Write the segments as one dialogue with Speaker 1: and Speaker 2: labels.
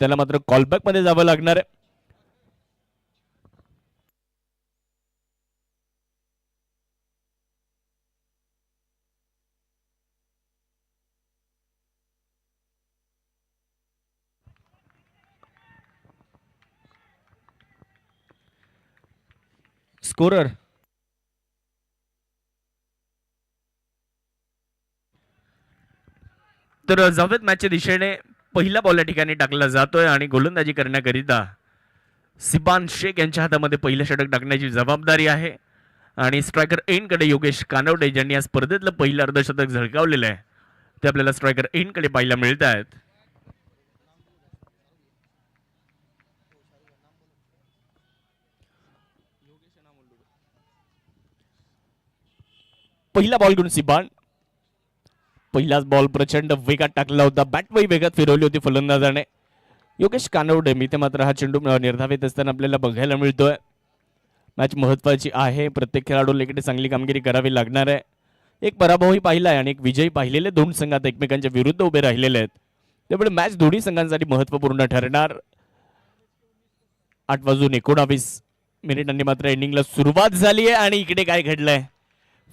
Speaker 1: त्याला मात्र कॉलबॅक मध्ये जावं लागणार आहे. स्कोरर तर जावेद मॅचच्या दिशेने पहिला बॉल या ठिकाणी टाकला जातोय आणि गोलंदाजी करण्याकरिता सिबान शेख यांच्या हातामध्ये पहिलं षटक टाकण्याची जबाबदारी आहे. आणि स्ट्रायकर एंडकडे योगेश कानवडे ज्यांनी या स्पर्धेतलं पहिलं अर्धशतक झळकावलेलं आहे ते आपल्याला स्ट्रायकर एंडकडे पाहायला मिळत आहेत. पहिला बॉल घेऊन सिबान, पहिलाच बॉल प्रचंड वेगात टाकला होता, बॅटही वेगात फिरवली होती फलंदाजाने. योगेश कानवडे मी ते मात्र हा चेंडू निर्धावित असताना आपल्याला बघायला मिळतोय. मॅच महत्वाची आहे, प्रत्येक खेळाडूला इकडे चांगली कामगिरी करावी लागणार आहे. एक पराभवही पाहिला आहे आणि एक विजयी पाहिलेले दोन संघ आता एकमेकांच्या विरुद्ध उभे राहिलेले आहेत, त्यामुळे मॅच दोन्ही संघांसाठी महत्वपूर्ण ठरणार. 8:19 मात्र इनिंगला सुरुवात झाली आहे आणि इकडे काय घडलंय,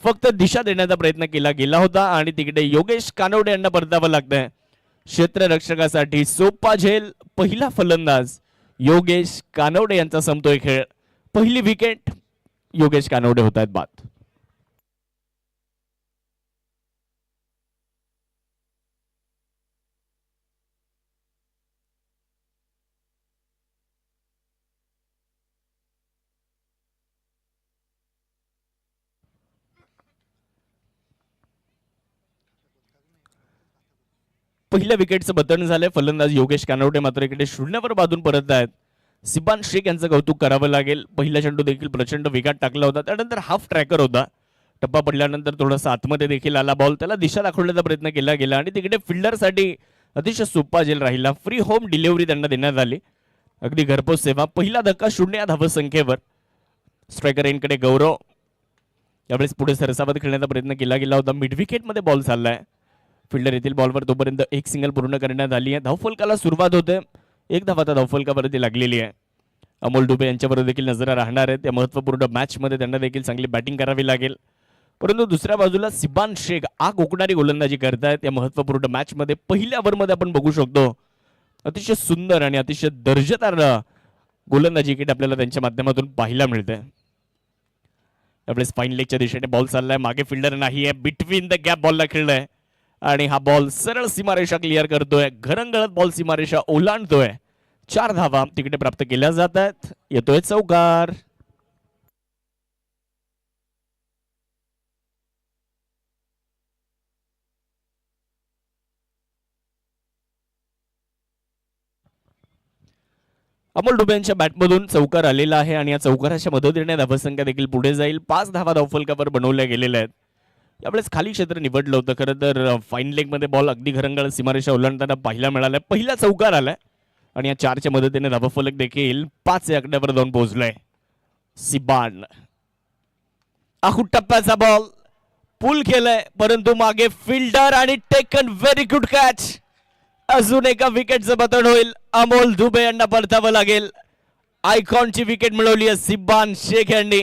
Speaker 1: फक्त दिशा देण्याचा प्रयत्न केला गेला होता आणि तिकडे योगेश कानवडे यांना परतावं लागतंय. क्षेत्ररक्षकासाठी सोपा झेल, पहिला फलंदाज योगेश कानवडे यांचा संपतोय खेळ. पहिली विकेट योगेश कानवडे होत आहेत बाद. पहिल्या विकेटचं बतन झालंय. फलंदाज योगेश कानवडे मात्र इकडे शून्यावर बांधून परत आहेत. सिबान शेख यांचं कौतुक करावं लागेल. पहिला चेंडू देखील प्रचंड वेगात टाकला होता, त्यानंतर हाफ ट्रॅकर होता, टप्पा पडल्यानंतर थोडासा आतमध्ये देखील आला बॉल, त्याला दिशा दाखवण्याचा प्रयत्न केला गेला आणि तिकडे फिल्डरसाठी अतिशय सोपा झेल राहिला. फ्री होम डिलिव्हरी त्यांना देण्यात आली, अगदी घरपोच सेवा. पहिला धक्का 0 या धावसंख्येवर. स्ट्रायकर एंडकडे गौरव, यावेळेस पुढे सरसावत खेळण्याचा प्रयत्न केला गेला होता. मिड विकेटमध्ये बॉल चाललाय. फिल्डर येथील बॉलवर तोपर्यंत एक सिंगल पूर्ण करण्यात आली आहे. धावफलकाला सुरुवात होते, एक धाव आता धावफलकावरती लागलेली आहे. अमोल डुबे यांच्यावर देखील नजर राहणार आहे. त्या महत्त्वपूर्ण मॅचमध्ये त्यांना देखील चांगली बॅटिंग करावी लागेल. परंतु दुसऱ्या बाजूला सिबान शेख आग ओकणारी गोलंदाजी करतायत या महत्त्वपूर्ण मॅचमध्ये. पहिल्या ओव्हरमध्ये आपण बघू शकतो अतिशय सुंदर आणि अतिशय दर्जेदार गोलंदाजी इकडे आपल्याला त्यांच्या माध्यमातून पाहायला मिळते. यावेळेस फाईन लेगच्या दिशेने बॉल चाललाय, मागे फिल्डर नाही आहे, बिटवीन द गॅप बॉलला खेळलाय आणि हा बॉल सरळ सीमारेषा क्लिअर करतोय. घरंगळत बॉल सीमारेषा ओलांडतोय. 4 धावा तिकडे प्राप्त केल्या जात आहेत. येतोय चौकार. अमोल डुबे यांच्या बॅटमधून चौकार आलेला आहे आणि या चौकाराच्या मदतीने धावसंख्या देखील पुढे जाईल. 5 धावा धावफलकावर बनवल्या गेलेल्या आहेत. यावेळेस खाली क्षेत्र निवडलं होतं. खरं तर फाईन लेग मध्ये बॉल अगदी घरंगळ सीमारेषा ओलांडताना पाहायला मिळालाय. पहिला चौकार आलाय आणि या 4च्या मदतीने धावफलक देखील 5 या आकड्यावर जाऊन पोहोचलाय. सिबान आखूड टप्प्याचा बॉल पुल केलाय, परंतु मागे फिल्डर आणि टेकन व्हेरी गुड कॅच. अजून एका विकेटचं बतन होईल. अमोल दुबे यांना परतावं लागेल. आयकॉनची विकेट मिळवली आहे सिबान शेख यांनी.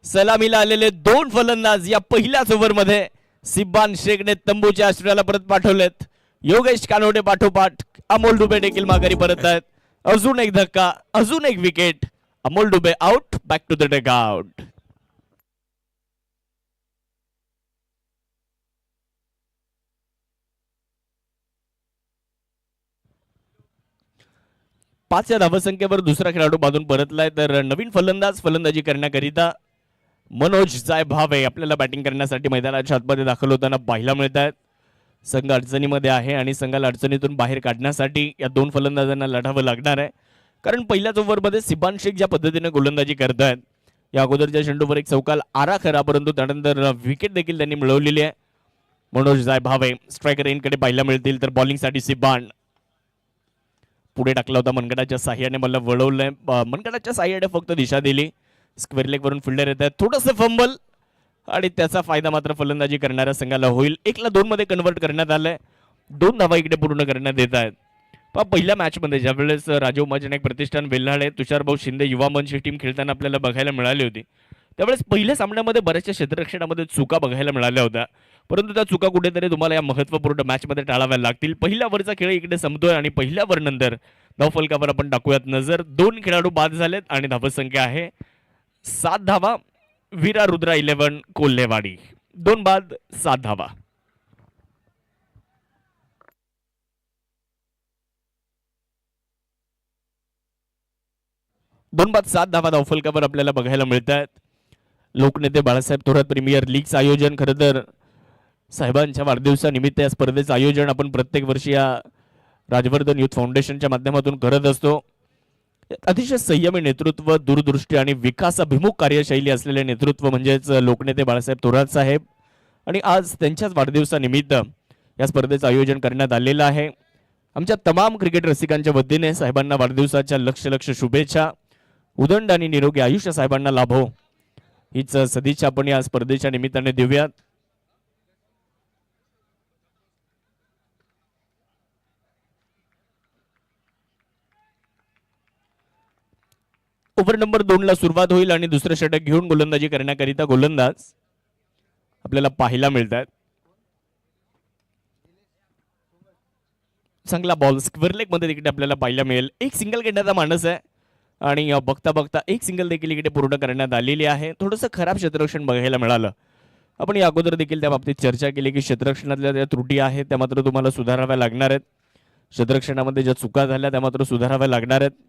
Speaker 1: सलामीला आलेले 2 फलंदाज या पहिल्याच ओव्हरमध्ये सिबान शेखने तंबूच्या आश्रयाला परत पाठवलेत. योगेश कानवडे पाठोपाठ अमोल डुबे देखील माघारी परत आहेत. अजून एक धक्का, अजून एक wicket. Amol Dube out, back to the dugout. पाचच्या धावसंख्येवर दुसरा खेळाडू बांधून परतलाय, तर नवीन फलंदाज फलंदाजी करण्याकरिता मनोज जायभावे आपल्याला बॅटिंग करण्यासाठी मैदानाच्या आतमध्ये दाखल होताना पाहायला मिळत आहेत. संघ अडचणीमध्ये आहे आणि संघाला अडचणीतून बाहेर काढण्यासाठी या 2 फलंदाजांना लढावं लागणार आहे. कारण पहिल्याच ओव्हरमध्ये सिबान शेख ज्या पद्धतीने गोलंदाजी करतायत, या अगोदरच्या चेंडूवर एक चौकार आरा खरा, परंतु त्यानंतर विकेट देखील त्यांनी मिळवलेली आहे. मनोज जायभावे स्ट्रायकर एंडकडे पाहायला मिळतील, तर बॉलिंगसाठी सिबान पुढे टाकला होता. मनगडाच्या साह्याने मला वळवलंय, मनगडाच्या साह्याने फक्त दिशा दिली. स्क्वेअर लेग वरून फिल्डर येत आहेत, थोडंसं फंबल आणि त्याचा फायदा मात्र फलंदाजी करणाऱ्या संघाला होईल. 1-2 मध्ये कन्वर्ट करण्यात आलंय. 2 धावा इकडे पूर्ण करण्यात येत आहेत. पहिल्या मॅचमध्ये ज्यावेळेस राजीव महाजन प्रतिष्ठान वेल्हाळे तुषारभाऊ शिंदे युवा मंच ही टीम खेळताना आपल्याला बघायला मिळाली होती. त्यावेळेस पहिल्या सामन्यामध्ये बऱ्याचशा क्षेत्ररक्षणामध्ये चुका बघायला मिळाल्या होत्या, परंतु त्या चुका कुठेतरी तुम्हाला या महत्त्वपूर्ण मॅचमध्ये टाळाव्या लागतील. पहिल्या ओव्हरचा खेळ इकडे संपतोय आणि पहिल्या ओव्हर नंतर धावफलकावर आपण टाकूयात नजर. 2 खेळाडू बाद झालेत आणि धावसंख्या आहे 7 धावा. वीरा रुद्रा 11 कोल्हेवाडी 2 बाद 7 धावा. 2 बाद 7 धावा धावफलकावर आपल्याला बघायला मिळत आहेत. लोकनेते बाळासाहेब थोरात प्रीमियर लीगचं आयोजन खरं तर साहेबांच्या वाढदिवसानिमित्त या स्पर्धेचं आयोजन आपण प्रत्येक वर्षी या राजवर्धन युथ फाउंडेशनच्या माध्यमातून करत असतो. अतिशय संयमी नेतृत्व, दूरदृष्टी आणि विकासाभिमुख कार्यशैली असलेले नेतृत्व म्हणजेच लोकनेते बाळासाहेब थोरात साहेब, आणि आज त्यांच्याच वाढदिवसानिमित्त या स्पर्धेचं आयोजन करण्यात आलेलं आहे. आमच्या तमाम क्रिकेट रसिकांच्या वतीने साहेबांना वाढदिवसाच्या लक्ष लक्ष शुभेच्छा. उदंड आणि निरोगी आयुष्य साहेबांना लाभो हीच सदिच्छा आपण या स्पर्धेच्या निमित्ताने देऊयात. ओव्हर नंबर 2 ला सुरुवात होईल आणि दुसरं षटक घेऊन गोलंदाजी करण्याकरिता गोलंदाज आपल्याला पाहायला मिळतात. चांगला बॉल स्क्वेअर लेग मध्ये तिकडे आपल्याला पाहायला मिळेल. एक सिंगल घेण्याचा मानस आहे आणि बघता बघता एक सिंगल देखील इकडे पूर्ण करण्यात आलेली आहे. थोडंसं खराब क्षेत्ररक्षण बघायला मिळालं. आपण या अगोदर देखील त्या बाबतीत चर्चा केली की क्षेत्ररक्षणातल्या ज्या त्रुटी आहेत त्या मात्र तुम्हाला सुधाराव्या लागणार आहेत. क्षेत्ररक्षणामध्ये ज्या चुका झाल्या त्या मात्र सुधाराव्या लागणार आहेत.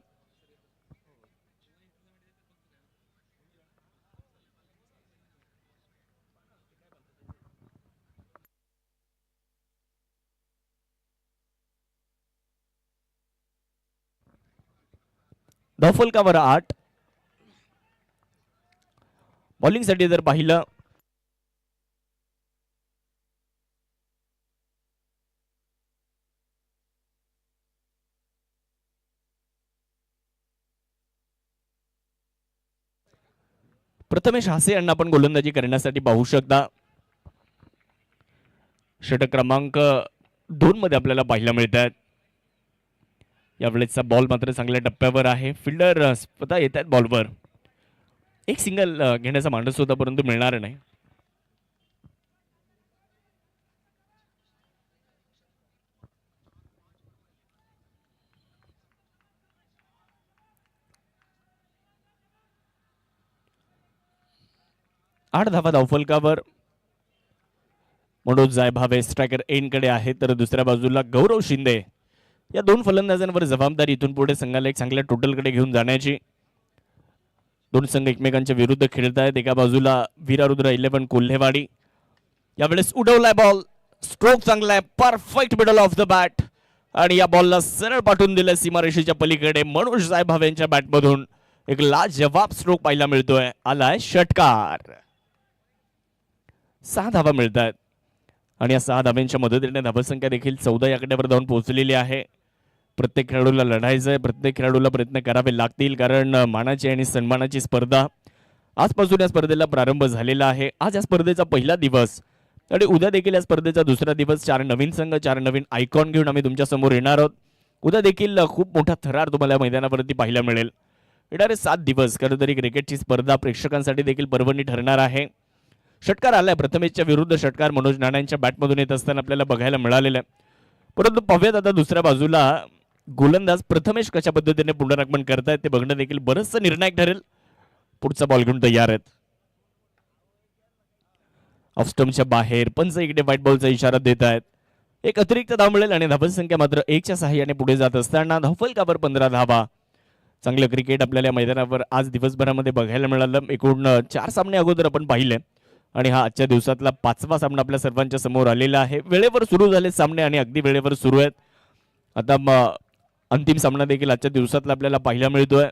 Speaker 1: धावफलकावर 8. बॉलिंगसाठी जर पाहिलं प्रथमेश हासे यांना आपण गोलंदाजी करण्यासाठी पाहू शकता. षटक क्रमांक 2 मध्ये आपल्याला पाहायला मिळतात. यावेळेसचा बॉल मात्र चांगल्या टप्प्यावर आहे. फिल्डर स्वतः येत आहेत बॉलवर. एक सिंगल घेण्याचा मानस होता परंतु मिळणार नाही. आठ धावा धावफलकावर. मनोज जायभावे स्ट्रायकर एन कडे आहे तर दुसऱ्या बाजूला गौरव शिंदे या 2 फलंदाजांवर जबाबदारी इथून पुढे संघाला एक चांगल्या टोटलकडे घेऊन जाण्याची. 2 संघ एकमेकांच्या विरुद्ध खेळत आहेत. एका बाजूला वीरारुद्र 11 कोल्हेवाडी. यावेळेस उडवलाय बॉल. स्ट्रोक चांगला आहे. Perfect middle of the bat आणि या बॉलला सरळ पाठवून दिलं सीमारेषेच्या पलीकडे. मनोज जायभावे यांच्या बॅटमधून एक लाजवाब स्ट्रोक पाहायला मिळतोय. आलाय षटकार. 6 धावा मिळत आहेत आणि या 6 धाव्यांच्या मदतीने धावसंख्या देखील 14 या आकड्यावर जाऊन पोहोचलेली आहे. प्रत्येक खेळाडूला लढायचं आहे. प्रत्येक खेळाडूला प्रयत्न करावे लागतील कारण मानाची आणि सन्मानाची स्पर्धा आजपासून या स्पर्धेला प्रारंभ झालेला आहे. आज या स्पर्धेचा पहिला दिवस आणि उद्या देखील या स्पर्धेचा दुसरा दिवस. 4 नवीन संघ, 4 नवीन आयकॉन घेऊन आम्ही तुमच्या समोर येणार आहोत. उद्या देखील खूप मोठा थरार तुम्हाला मैदानावरती पाहायला मिळेल. येणारे 7 दिवस खरं तरी क्रिकेटची स्पर्धा प्रेक्षकांसाठी देखील पर्वणी ठरणार आहे. षटकार आलाय प्रथमेशच्या विरुद्ध षटकार मनोज नानांच्या बॅटमधून येत असताना आपल्याला बघायला मिळालेलं आहे. परंतु पाहूयात आता दुसऱ्या बाजूला गोलंदाज प्रथमेश कशा पद्धतीने पुनरागमन करतायत ते बघणं देखील बरंचसं निर्णायक ठरेल. पुढचा बॉल घेऊन तयार आहेत. ऑफ स्टंपच्या बाहेर पंच इकडे व्हाईट बॉलचा इशारा देत आहेत. एक अतिरिक्त धाव मिळेल आणि धावसंख्या मात्र 1च्या सहाय्याने पुढे जात असताना धावफलकावर 15 धावा. चांगलं क्रिकेट आपल्याला मैदानावर आज दिवसभरामध्ये बघायला मिळालं. एकूण 4 सामने अगोदर आपण पाहिले आणि हा आजच्या दिवसातला 5वा सामना आपल्या सर्वांच्या समोर आलेला आहे. वेळेवर सुरू झाले सामने आणि अगदी वेळेवर सुरू आहेत. आता अंतिम सामना देखील आजच्या दिवसातला आपल्याला पाहायला मिळतोय.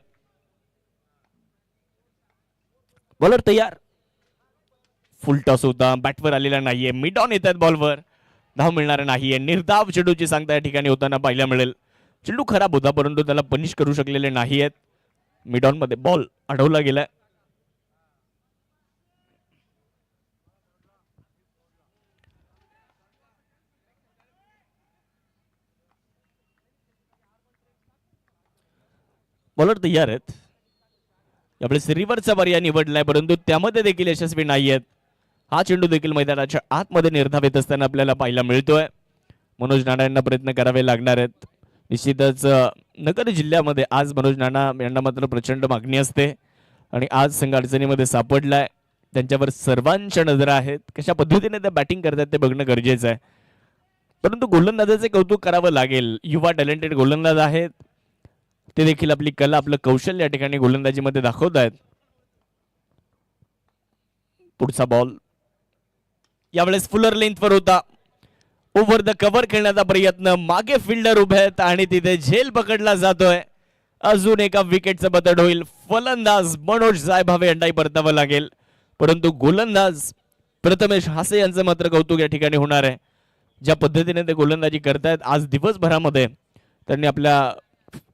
Speaker 1: बॉलर तयार. फुल टॉस होता. बॅटवर आलेला नाहीये. मिड ऑन येत आहेत बॉलवर. धाव मिळणार नाहीये. निर्धाव चेंडूची सांगता या ठिकाणी होताना पाहायला मिळेल. चेंडू खराब होता परंतु त्याला पनिश करू शकलेले नाही आहेत. मिड ऑन मध्ये बॉल अडवला गेलाय. बॉलर तयार आहेत. यावेळेस रिव्हरचा पर्याय निवडलाय परंतु त्यामध्ये देखील यशस्वी नाही आहेत. हा चेंडू देखील मैदानाच्या आतमध्ये निर्धाव येत असताना आपल्याला पाहायला मिळतोय. मनोज नाना यांना प्रयत्न करावे लागणार आहेत. निश्चितच नगर जिल्ह्यामध्ये आज मनोज नाना यांना मात्र प्रचंड मागणी असते आणि आज संघ अडचणीमध्ये सापडलाय. त्यांच्यावर सर्वांच्या नजरा आहेत. कशा पद्धतीने ते बॅटिंग करतात ते बघणं गरजेचं आहे. परंतु गोलंदाजाचे कौतुक करावं लागेल. युवा टॅलेंटेड गोलंदाज आहेत. ते देखील आपली कला आपलं कौशल्य या ठिकाणी गोलंदाजीमध्ये दाखवत आहेत. पुढचा बॉल यावेळेस फुलर लेंथवर होता. ओव्हर द कव्हर खेळण्याचा प्रयत्न. मागे फिल्डर उभे आहेत आणि तिथे झेल पकडला जातोय. अजून एका विकेटचं बदल होईल. फलंदाज मनोज जायभावे यांनाही परतावं लागेल. परंतु गोलंदाज प्रथमेश हासे यांचं मात्र कौतुक या ठिकाणी होणार आहे. ज्या पद्धतीने ते गोलंदाजी करतायत आज दिवसभरामध्ये त्यांनी आपल्या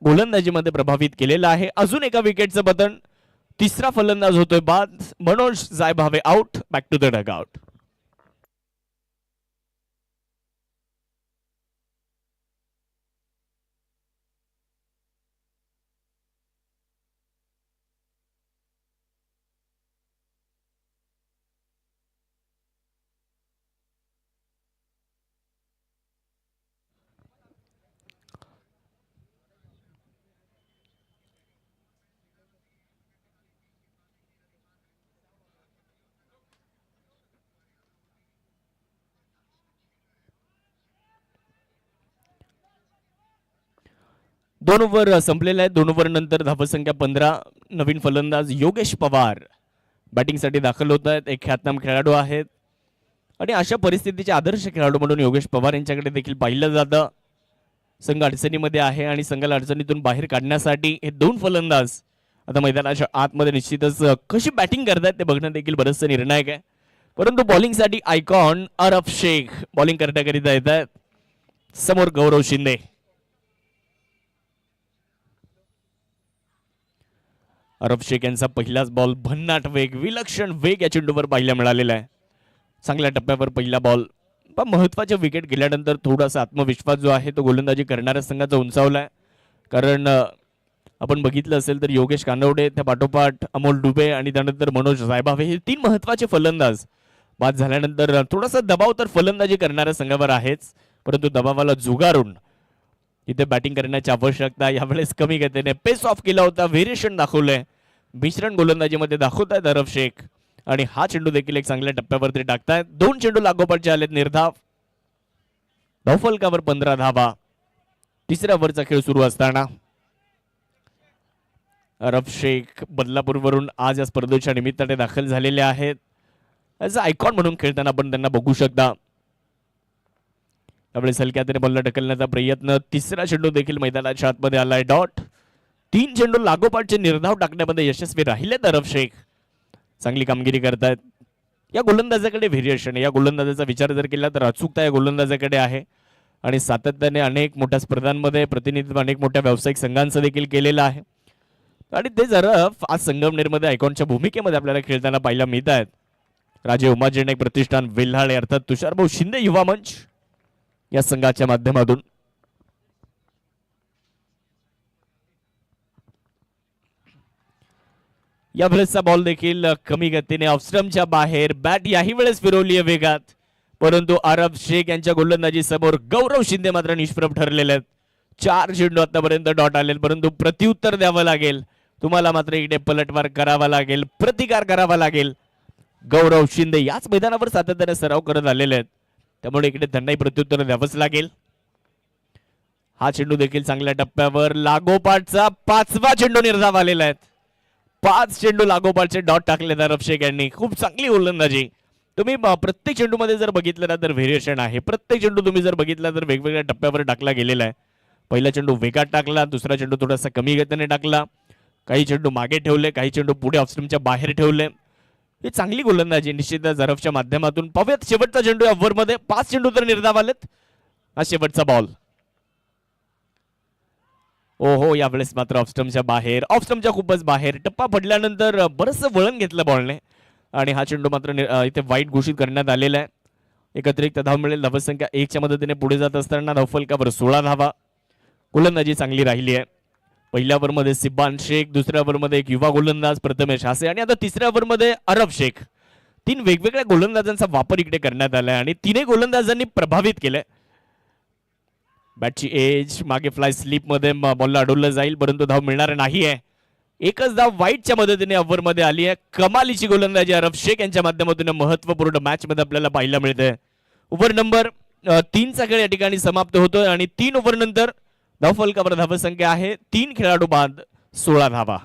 Speaker 1: गोलंदाजीमध्ये प्रभावित केलेलं आहे. अजून एका विकेटचं पतन. तिसरा फलंदाज होतोय बाद. Manoj Jaybhaye out. Back to the dugout. दोन ओव्हर संपलेले आहेत. 2 ओव्हर नंतर धावसंख्या 15. नवीन फलंदाज योगेश पवार बॅटिंगसाठी दाखल होत आहेत. एक ख्यातनाम खेळाडू आहेत आणि अशा परिस्थितीचे आदर्श खेळाडू म्हणून योगेश पवार यांच्याकडे देखील पाहिलं जातं. संघ अडचणीमध्ये आहे आणि संघाला अडचणीतून बाहेर काढण्यासाठी हे दोन फलंदाज आता मैदानाच्या आतमध्ये निश्चितच कशी बॅटिंग करतात ते बघणं देखील बरंचसं निर्णायक आहे. परंतु बॉलिंगसाठी आयकॉन अरफ शेख बॉलिंग करण्याकरिता येत आहेत. समोर गौरव शिंदे. अरफ शेख यांचा पहिलाच बॉल. भन्नाट वेग, विलक्षण वेग या चेंडूवर पाहायला मिळालेला आहे. चांगल्या टप्प्यावर पहिला बॉल. पण महत्वाचे विकेट गेल्यानंतर थोडासा आत्मविश्वास जो आहे तो गोलंदाजी करणाऱ्या संघाचा उंचावलाय. कारण आपण बघितलं असेल तर योगेश कानवडे, त्या पाठोपाठ अमोल डुबे आणि त्यानंतर मनोज जायभावे हे तीन महत्वाचे फलंदाज बाद झाल्यानंतर थोडासा दबाव तर फलंदाजी करणाऱ्या संघावर आहेच. परंतु दबावाला जुगारून इथे बॅटिंग करण्याची आवश्यकता. यावेळेस कमी गतीने पेस ऑफ केला होता. व्हेरिएशन दाखवलंय. मिश्रण गोलंदाजीमध्ये दाखवत आहेत अरफ शेख आणि हा चेंडू देखील एक चांगल्या टप्प्यावरती टाकतायत. दोन चेंडू लागोपाठचे आलेत निर्धाव. धावफलकावर 15 धावा. तिसऱ्या ओव्हरचा खेळ सुरू असताना अरफ शेख बदलापूरवरून आज या स्पर्धेच्या निमित्ताने दाखल झालेले आहेत. ॲज अ आयकॉन म्हणून खेळताना आपण त्यांना बघू शकता. त्यामुळे हलक्या हाताने बॉलला ढकलण्याचा प्रयत्न. तिसरा चेंडू देखील मैदानाच्या आतमध्ये आलाय. डॉट. 3 चेंडू लागोपाठचे निर्धाव टाकण्यामध्ये यशस्वी राहिलेत अरफ शेख. चांगली कामगिरी करतायत. या गोलंदाजाकडे व्हेरिएशन आहे. या गोलंदाजाचा विचार जर केला तर अचूकता या गोलंदाजाकडे आहे आणि सातत्याने अनेक मोठ्या स्पर्धांमध्ये प्रतिनिधित्व अनेक मोठ्या व्यावसायिक संघांचं देखील केलेलं आहे आणि ते जरा आज संगमनेरमध्ये आयकॉनच्या भूमिकेमध्ये आपल्याला खेळताना पाहायला मिळत आहेत. राजे उमाजी प्रतिष्ठान वेल्हाळे अर्थात तुषारभाऊ शिंदे युवा मंच या संघाच्या माध्यमातून या वेळेसचा बॉल देखील कमी गतीने ऑफस्टंपच्या बाहेर. बॅट याही वेळेस फिरवली आहे वेगात. परंतु अरब शेख यांच्या गोलंदाजी समोर गौरव शिंदे मात्र निष्प्रभ ठरलेले आहेत. 4 चेंडू आतापर्यंत डॉट आले परंतु प्रत्युत्तर द्यावं लागेल. तुम्हाला मात्र इकडे पलटवार करावा लागेल, प्रतिकार करावा लागेल. गौरव शिंदे याच मैदानावर सातत्याने सराव करत आलेले आहेत त्यामुळे इकडे त्यांनाही प्रत्युत्तर द्यावंच लागेल. हा चेंडू देखील चांगल्या टप्प्यावर. लागोपाठचा 5वा चेंडू निर्धाव आलेला आहे. 5 चेंडू लागोपाठचे डॉट टाकले अरब शेख यांनी. खूप चांगली गोलंदाजी. तुम्ही प्रत्येक चेंडू मध्ये जर बघितलं ना तर व्हेरिएशन आहे. प्रत्येक चेंडू तुम्ही जर बघितला तर वेगवेगळ्या टप्प्यावर टाकला गेलेला आहे. पहिला चेंडू वेगात टाकला, दुसरा चेंडू थोडासा कमी गतीने टाकला, काही चेंडू मागे ठेवले, काही चेंडू पुढे ऑफस्टंपच्या बाहेर ठेवले. ही चांगली गोलंदाजी निश्चितच अरबच्या माध्यमातून. पाहूयात शेवटचा चेंडू या ओव्हरमध्ये. 5 चेंडू तर निर्धाव आलेत. हा शेवटचा बॉल. ओहो, यावेळेस मात्र ऑफस्टंपच्या बाहेर, ऑफस्टंपच्या खूपच बाहेर. टप्पा पडल्यानंतर बरंचसं वळण घेतलं बॉलने आणि हा चेंडू मात्र इथे वाईट घोषित करण्यात आलेला आहे. एकत्रित धाव मिळेल. धावसंख्या 1च्या मदतीने पुढे जात असताना धावफलकावर 16 धावा. गोलंदाजी चांगली राहिली आहे. पहिल्या ओव्हरमध्ये सिब्बान शेख, दुसऱ्या ओव्हरमध्ये एक युवा गोलंदाज प्रथमेश हासे आणि आता तिसऱ्या ओव्हरमध्ये अरब शेख. 3 वेगवेगळ्या गोलंदाजांचा वापर इकडे करण्यात आलाय आणि तिन्ही गोलंदाजांनी प्रभावित केलंय. बॅटची एज मागे फ्लाय स्लिप मध्ये बॉलला अडवलं जाईल परंतु धाव मिळणार नाहीये. एकच धाव वाईटच्या मदतीने ओव्हरमध्ये आली आहे. कमालीची गोलंदाजी अरब शेख यांच्या माध्यमातून महत्वपूर्ण मॅच मध्ये आपल्याला पाहायला मिळते. ओव्हर नंबर 3चा खेळ या ठिकाणी समाप्त होतोय आणि 3 ओव्हर नंतर धावफलकावर धावसंख्या आहे 3 खेळाडू बाद 16 धावा.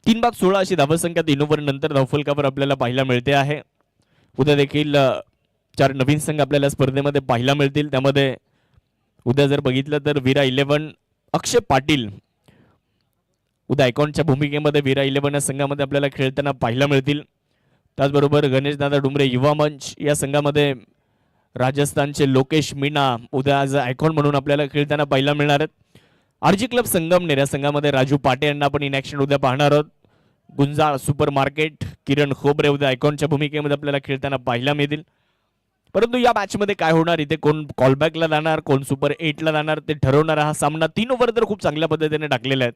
Speaker 1: 3/16 अशी धावसंख्या 3 ओव्हर नंतर धावफलकावर आपल्याला पाहायला मिळते आहे. उद्या देखील 4 नवीन संघ आपल्याला स्पर्धेमध्ये पाहायला मिळतील. त्यामध्ये उद्या जर बघितलं तर वीरा 11 अक्षय पाटील उद्या आयकॉनच्या भूमिकेमध्ये वीरा 11 या संघामध्ये आपल्याला खेळताना पाहायला मिळतील. त्याचबरोबर गणेश दादा डुमरे युवा मंच या संघामध्ये राजस्थानचे लोकेश मीना उद्या आज आयकॉन म्हणून आपल्याला खेळताना पाहायला मिळणार आहेत. आरजी क्लब संगमनेर या संघामध्ये राजू पाटे यांना आपण इन ॲक्शन उद्या पाहणार आहोत. गुंजाळ सुपर मार्केट किरण खोबरे उद्या आयकॉनच्या भूमिकेमध्ये आपल्याला खेळताना पाहायला मिळतील. परंतु या मॅच मध्ये काय होणार, इथे कोण कॉलबॅकला जाणार, कोण सुपर 8ला जाणार ते ठरवणारा हा सामना. 3 ओव्हर तर खूप चांगल्या पद्धतीने टाकलेले आहेत.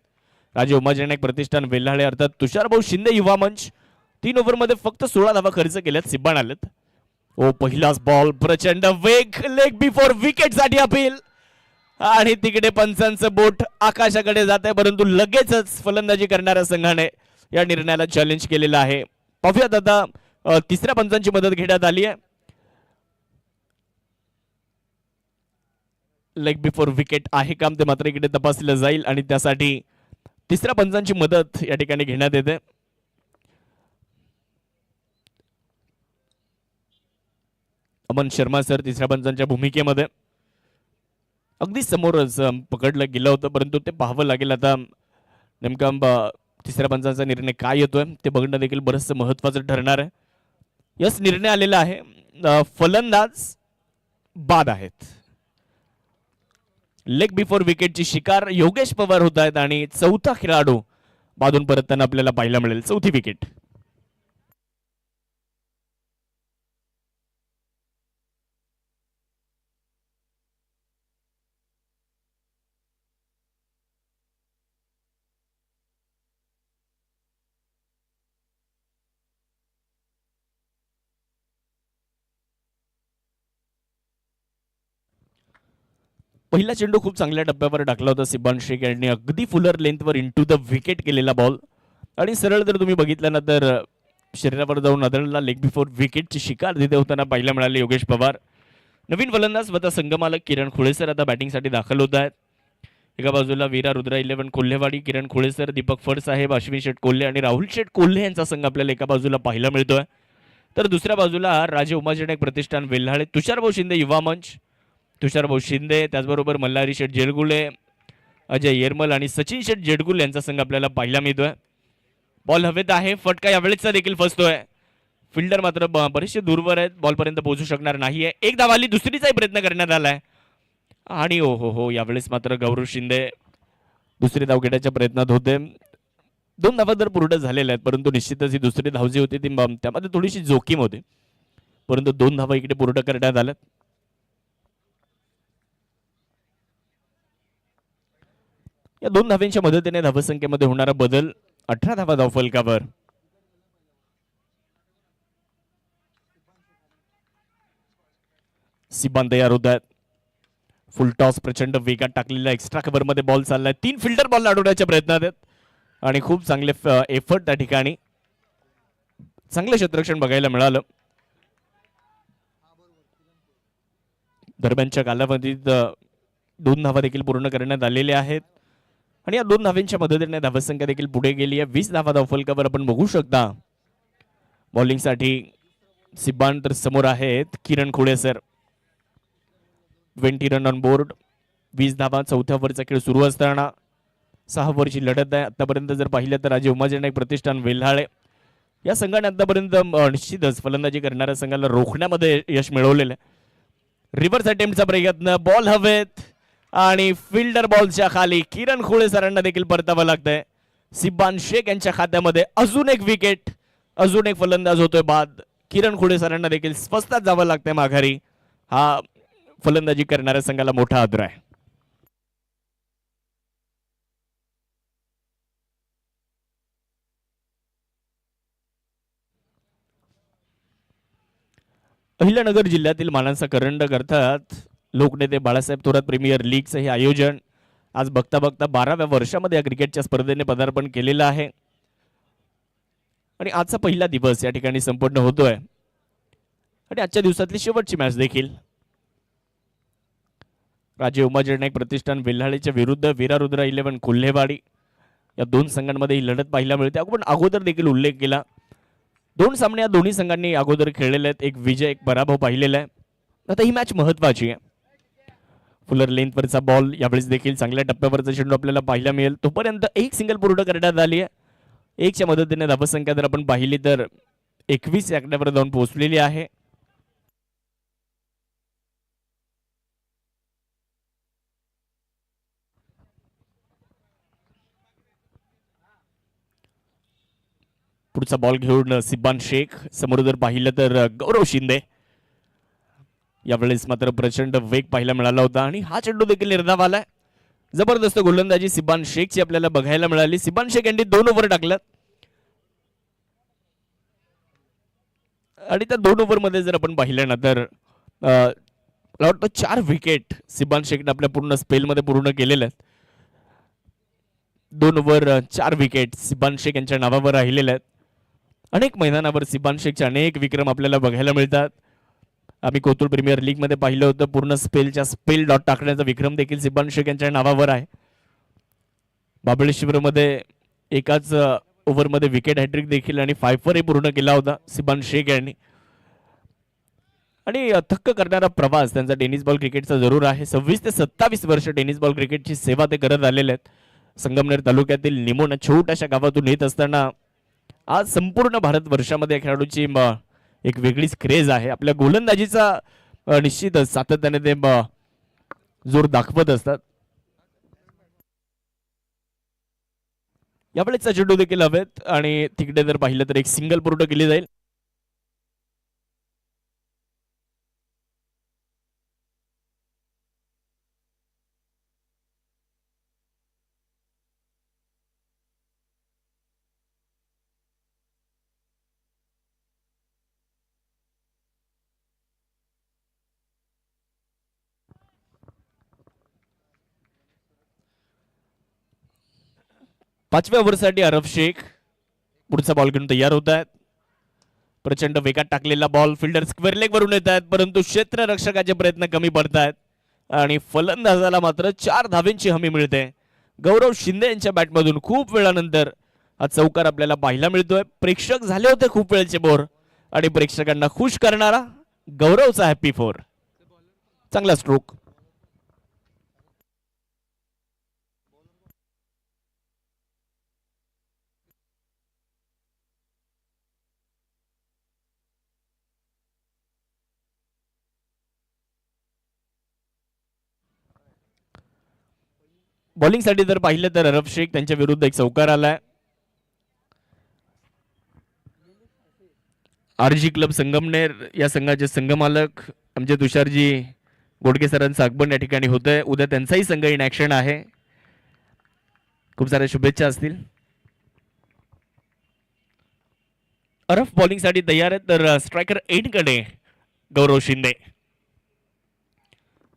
Speaker 1: राजे उमाजनायक प्रतिष्ठान वेल्हाळे अर्थात तुषारभाऊ शिंदे युवा मंच 3 ओव्हरमध्ये फक्त 16 धावा खर्च केल्यात. सिब्बान आलेत. ओ पहिलाच बॉल प्रचंड वेग, लेग बिफोर विकेट साठी अपील आणि तिकडे पंचांचं बोट आकाशाकडे जात आहे परंतु लगेचच फलंदाजी करणाऱ्या संघाने या निर्णयाला चॅलेंज केलेलं आहे. पाहूयात आता तिसऱ्या पंचांची मदत घेण्यात आली आहे. लेग बिफोर विकेट आहे काम ते मात्र इकडे तपासलं जाईल आणि त्यासाठी तिसऱ्या पंचांची मदत या ठिकाणी घेण्यात येते. अमन शर्मा सर तिसऱ्या पंचांच्या भूमिकेमध्ये. अगदी समोरच पकडलं गेलं होतं परंतु ते पाहावं लागेल आता नेमका तिसऱ्या पंचांचा निर्णय काय येतोय ते बघणं देखील बरंचसं महत्वाचं ठरणार आहे. यस निर्णय आलेला आहे. फलंदाज बाद आहेत. लेग बिफोर विकेटची शिकार योगेश पवार होत आहेत आणि चौथा खेळाडू बाजून परतताना आपल्याला पाहायला मिळेल. चौथी विकेट. पहिला चेंडू खूप चांगल्या टप्प्यावर टाकला होता सिब्बान शेख यांनी. अगदी फुलर लेंथवर इंटू द विकेट केलेला बॉल आणि सरळ जर तुम्ही बघितलं ना तर शरीरावर जाऊन आदळला. लेग बिफोर विकेटची शिकार तिथे होताना पाहायला मिळाले योगेश पवार. नवीन फलंदाज स्वतः संघमालक किरण खुळेसर आता बॅटिंगसाठी दाखल होत आहेत. एका बाजूला वीरा रुद्रा 11 कोल्हेवाडी, किरण खुळेसर, दीपक फडसाहेब, अश्विनी शेठ कोल्हे आणि राहुल शेठ कोल्हे यांचा संघ आपल्याला एका बाजूला पाहायला मिळतोय. तर दुसऱ्या बाजूला राजे उमाजनायक प्रतिष्ठान वेल्हाळे, तुषारभाऊ शिंदे युवा मंच, तुषारभाऊ शिंदे त्याचबरोबर मल्हारी शेठ जेडगुले, अजय येरमल आणि सचिन शेठ जेडगुले यांचा संघ आपल्याला पाहायला मिळतोय. बॉल हवेत आहे. फटका यावेळेसचा देखील फसतोय. फिल्डर मात्र बरेचसे दूरवर आहेत, बॉलपर्यंत पोहोचू शकणार नाहीये. एक धाव आली, दुसरीचाही प्रयत्न करण्यात आलाय आणि हो यावेळेस मात्र गौरव शिंदे दुसरी धाव घेण्याच्या प्रयत्नात होते. 2 धावा तर पूर्ण झालेल्या आहेत परंतु निश्चितच ही दुसरी धाव जी होती ती त्यामध्ये थोडीशी जोखीम होती परंतु 2 धावा इकडे पूर्ण करण्यात आल्यात. या 2 धावांच्या मदतीने धावसंख्येमध्ये होणारा बदल 18 धावा धावफलकावर. सिब्बान तयार होत आहेत. फुल टॉस प्रचंड वेगात टाकलेला एक्स्ट्रा कव्हर मध्ये बॉल चाललाय. 3 फिल्डर बॉल अडवण्याच्या प्रयत्नात आहेत आणि खूप चांगले एफर्ट त्या ठिकाणी, चांगले क्षेत्ररक्षण बघायला मिळालं. दरम्यानच्या कालावधीत 2 धावा देखील पूर्ण करण्यात आलेल्या आहेत आणि या 2 धावांच्या मदतीने धावसंख्या देखील पुढे गेली आहे. 20 धावा धावफलकावर आपण बघू शकता. बॉलिंगसाठी सिब्बान तर समोर आहेत किरण खुळेसर. 20 रन ऑन बोर्ड, 20 धावा. चौथ्या ओव्हरचा खेळ सुरू असताना 6 ओव्हरची लढत आहे. आतापर्यंत जर पाहिलं तर राजे उमाजनायक प्रतिष्ठान वेल्हाळे या संघाने आतापर्यंत निश्चितच फलंदाजी करणाऱ्या संघाला रोखण्यामध्ये यश मिळवलेलं आहे. रिव्हर्स अटेम्प्टचा प्रयत्न, बॉल हवेत आणि फिल्डर बॉलच्या खाली. किरण खुळे सरांना देखील परतावं लागतंय. सिब्बान शेख यांच्या खात्यामध्ये अजून एक विकेट, अजून एक फलंदाज होतोय बाद. किरण खुळे सरांना देखील स्वस्तात जावं लागतंय माघारी. हा फलंदाजी करणाऱ्या संघाला मोठा आदर आहे. अहिल्यानगर जिल्ह्यातील मानांचा करंडक अर्थात लोकनेते बाळासाहेब थोरात प्रीमियर लीगचं हे आयोजन आज बघता बघता 12व्या वर्षामध्ये या क्रिकेटच्या स्पर्धेने पदार्पण केलेलं आहे आणि आजचा पहिला दिवस या ठिकाणी संपन्न होतोय आणि आजच्या दिवसातली शेवटची मॅच देखील राजे उमाजी नाईक प्रतिष्ठान वेल्हाळेच्या विरुद्ध वीरारुद्र 11 कोल्हेवाडी या दोन संघांमध्ये ही लढत पाहायला मिळते. आपण अगोदर देखील उल्लेख केला, दोन सामने या दोन्ही संघांनी अगोदर खेळलेले आहेत, एक विजय एक पराभव पाहिलेला आहे. आता ही मॅच महत्वाची आहे. फुलर लेंथवरचा बॉल यावेळेस देखील चांगल्या टप्प्यावरचा चेंडू आपल्याला पाहायला मिळेल. तोपर्यंत एक सिंगल पूर्ण करण्यात आली आहे. एकच्या मदतीने धावसंख्या जर आपण पाहिली तर 21 या आकड्यावर जाऊन पोहोचलेली आहे. पुढचा बॉल घेऊन सिब्बान शेख, समोर जर पाहिलं तर गौरव शिंदे. यावेळेस मात्र प्रचंड वेग पाहायला मिळाला होता आणि हा चेंडू देखील निर्धाव आलाय. जबरदस्त गोलंदाजी सिब्बान शेखची आपल्याला बघायला मिळाली. सिब्बान शेख यांनी 2 ओव्हर टाकल्यात आणि त्या 2 ओव्हरमध्ये जर आपण पाहिलं ना तर मला वाटतं 4 विकेट सिब्बान शेखने आपल्या पूर्ण स्पेलमध्ये पूर्ण केलेल्या आहेत. 2 ओव्हर 4 विकेट सिब्बान शेख यांच्या नावावर राहिलेल्या आहेत. अनेक मैदानावर सिब्बान शेखचे अनेक विक्रम आपल्याला बघायला मिळतात. आम्ही कोथरूड प्रीमियर लीग मध्ये पाहिलं होतं, पूर्ण स्पेलच्या स्पेल डॉट टाकण्याचा विक्रम देखील सिब्बान शेख यांच्या नावावर आहे. महाबळेश्वरमध्ये एकाच ओव्हरमध्ये विकेट हॅट्रिक देखील आणि 5 पूर्ण केला होता सिब्बान शेख यांनी. आणि थक्क करणारा प्रवास त्यांचा टेनिस बॉल क्रिकेटचा जरूर आहे. 26 ते 27 वर्ष टेनिस बॉल क्रिकेटची सेवा ते करत आलेले आहेत. संगमनेर तालुक्यातील निमोण छोट्याशा गावातून येत असताना आज संपूर्ण भारत वर्षामध्ये खेळाडूची एक वेगळीच क्रेज आहे. आपल्या गोलंदाजीचा निश्चितच सातत्याने ते जोर दाखवत असतात. यावेळेचा चेंडू देखील हवेत आणि तिकडे जर पाहिलं तर एक सिंगल पूर्ण केली जाईल. पाचव्या ओव्हरसाठी अरब शेख पुढचा बॉल घेऊन तयार होत आहेत. प्रचंड वेगात टाकलेला बॉल फिल्डर स्क्वेअर लेग वरून येत आहेत, परंतु क्षेत्ररक्षकाचे प्रयत्न कमी पडतायत आणि फलंदाजाला मात्र 4 धावेंची हमी मिळते. गौरव शिंदे यांच्या बॅटमधून खूप वेळानंतर हा चौकार आपल्याला पाहायला मिळतोय. प्रेक्षक झाले होते खूप वेळचे बोर आणि प्रेक्षकांना खुश करणारा गौरवचा हॅपी 4. चांगला स्ट्रोक. बॉलिंग साठी जर पाहिलं तर अरब शेख त्यांच्या विरुद्ध एक चौकार आलाय. आरजी क्लब संगमनेर या संघाचे संघमालक आमचे तुषारजी गोडके सरांचं आगमन या ठिकाणी होतंय. उद्या त्यांचाही संघ इन ऍक्शन आहे. खूप साऱ्या शुभेच्छा असतील. अरफ बॉलिंग साठी तयार आहे तर स्ट्रायकर एंड कडे गौरव शिंदे.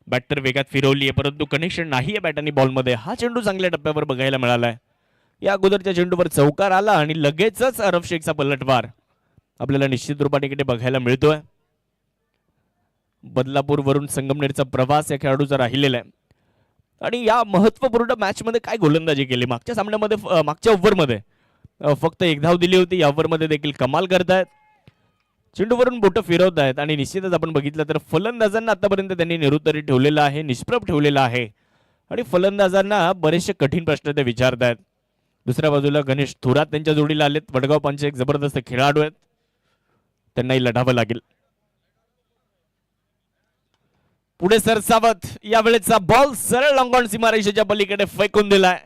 Speaker 1: बॅट तर वेगात फिरवली आहे परंतु कनेक्शन नाही आहे बॅट आणि बॉलमध्ये. हा चेंडू चांगल्या टप्प्यावर बघायला मिळालाय. या अगोदरच्या चेंडूवर चौकार आला आणि लगेचच अरब शेखचा पलटवार आपल्याला निश्चित रूपाने इकडे बघायला मिळतोय. बदलापूर वरून संगमनेरचा प्रवास या खेळाडूचा राहिलेला आहे आणि या महत्वपूर्ण मॅच मध्ये काय गोलंदाजी केली. मागच्या सामन्यामध्ये मागच्या ओव्हरमध्ये फक्त 1 धाव दिली होती. या ओव्हरमध्ये देखील कमाल करतायत. चेंडूवरून बोट फिरवत आहेत आणि निश्चितच आपण बघितलं तर फलंदाजांना आतापर्यंत त्यांनी निरुत्तरी ठेवलेला आहे, निष्प्रभ ठेवलेला आहे आणि फलंदाजांना बरेचसे कठीण प्रश्न ते विचारतायत. दुसऱ्या बाजूला गणेश थोरात त्यांच्या जोडीला आलेत. वडगाव पानचे एक जबरदस्त खेळाडू आहेत, त्यांनाही लढावं लागेल. पुढे सरसावत यावेळेचा बॉल सरळ लॉंग ऑन सीमारेषेच्या पलीकडे फेकून दिलाय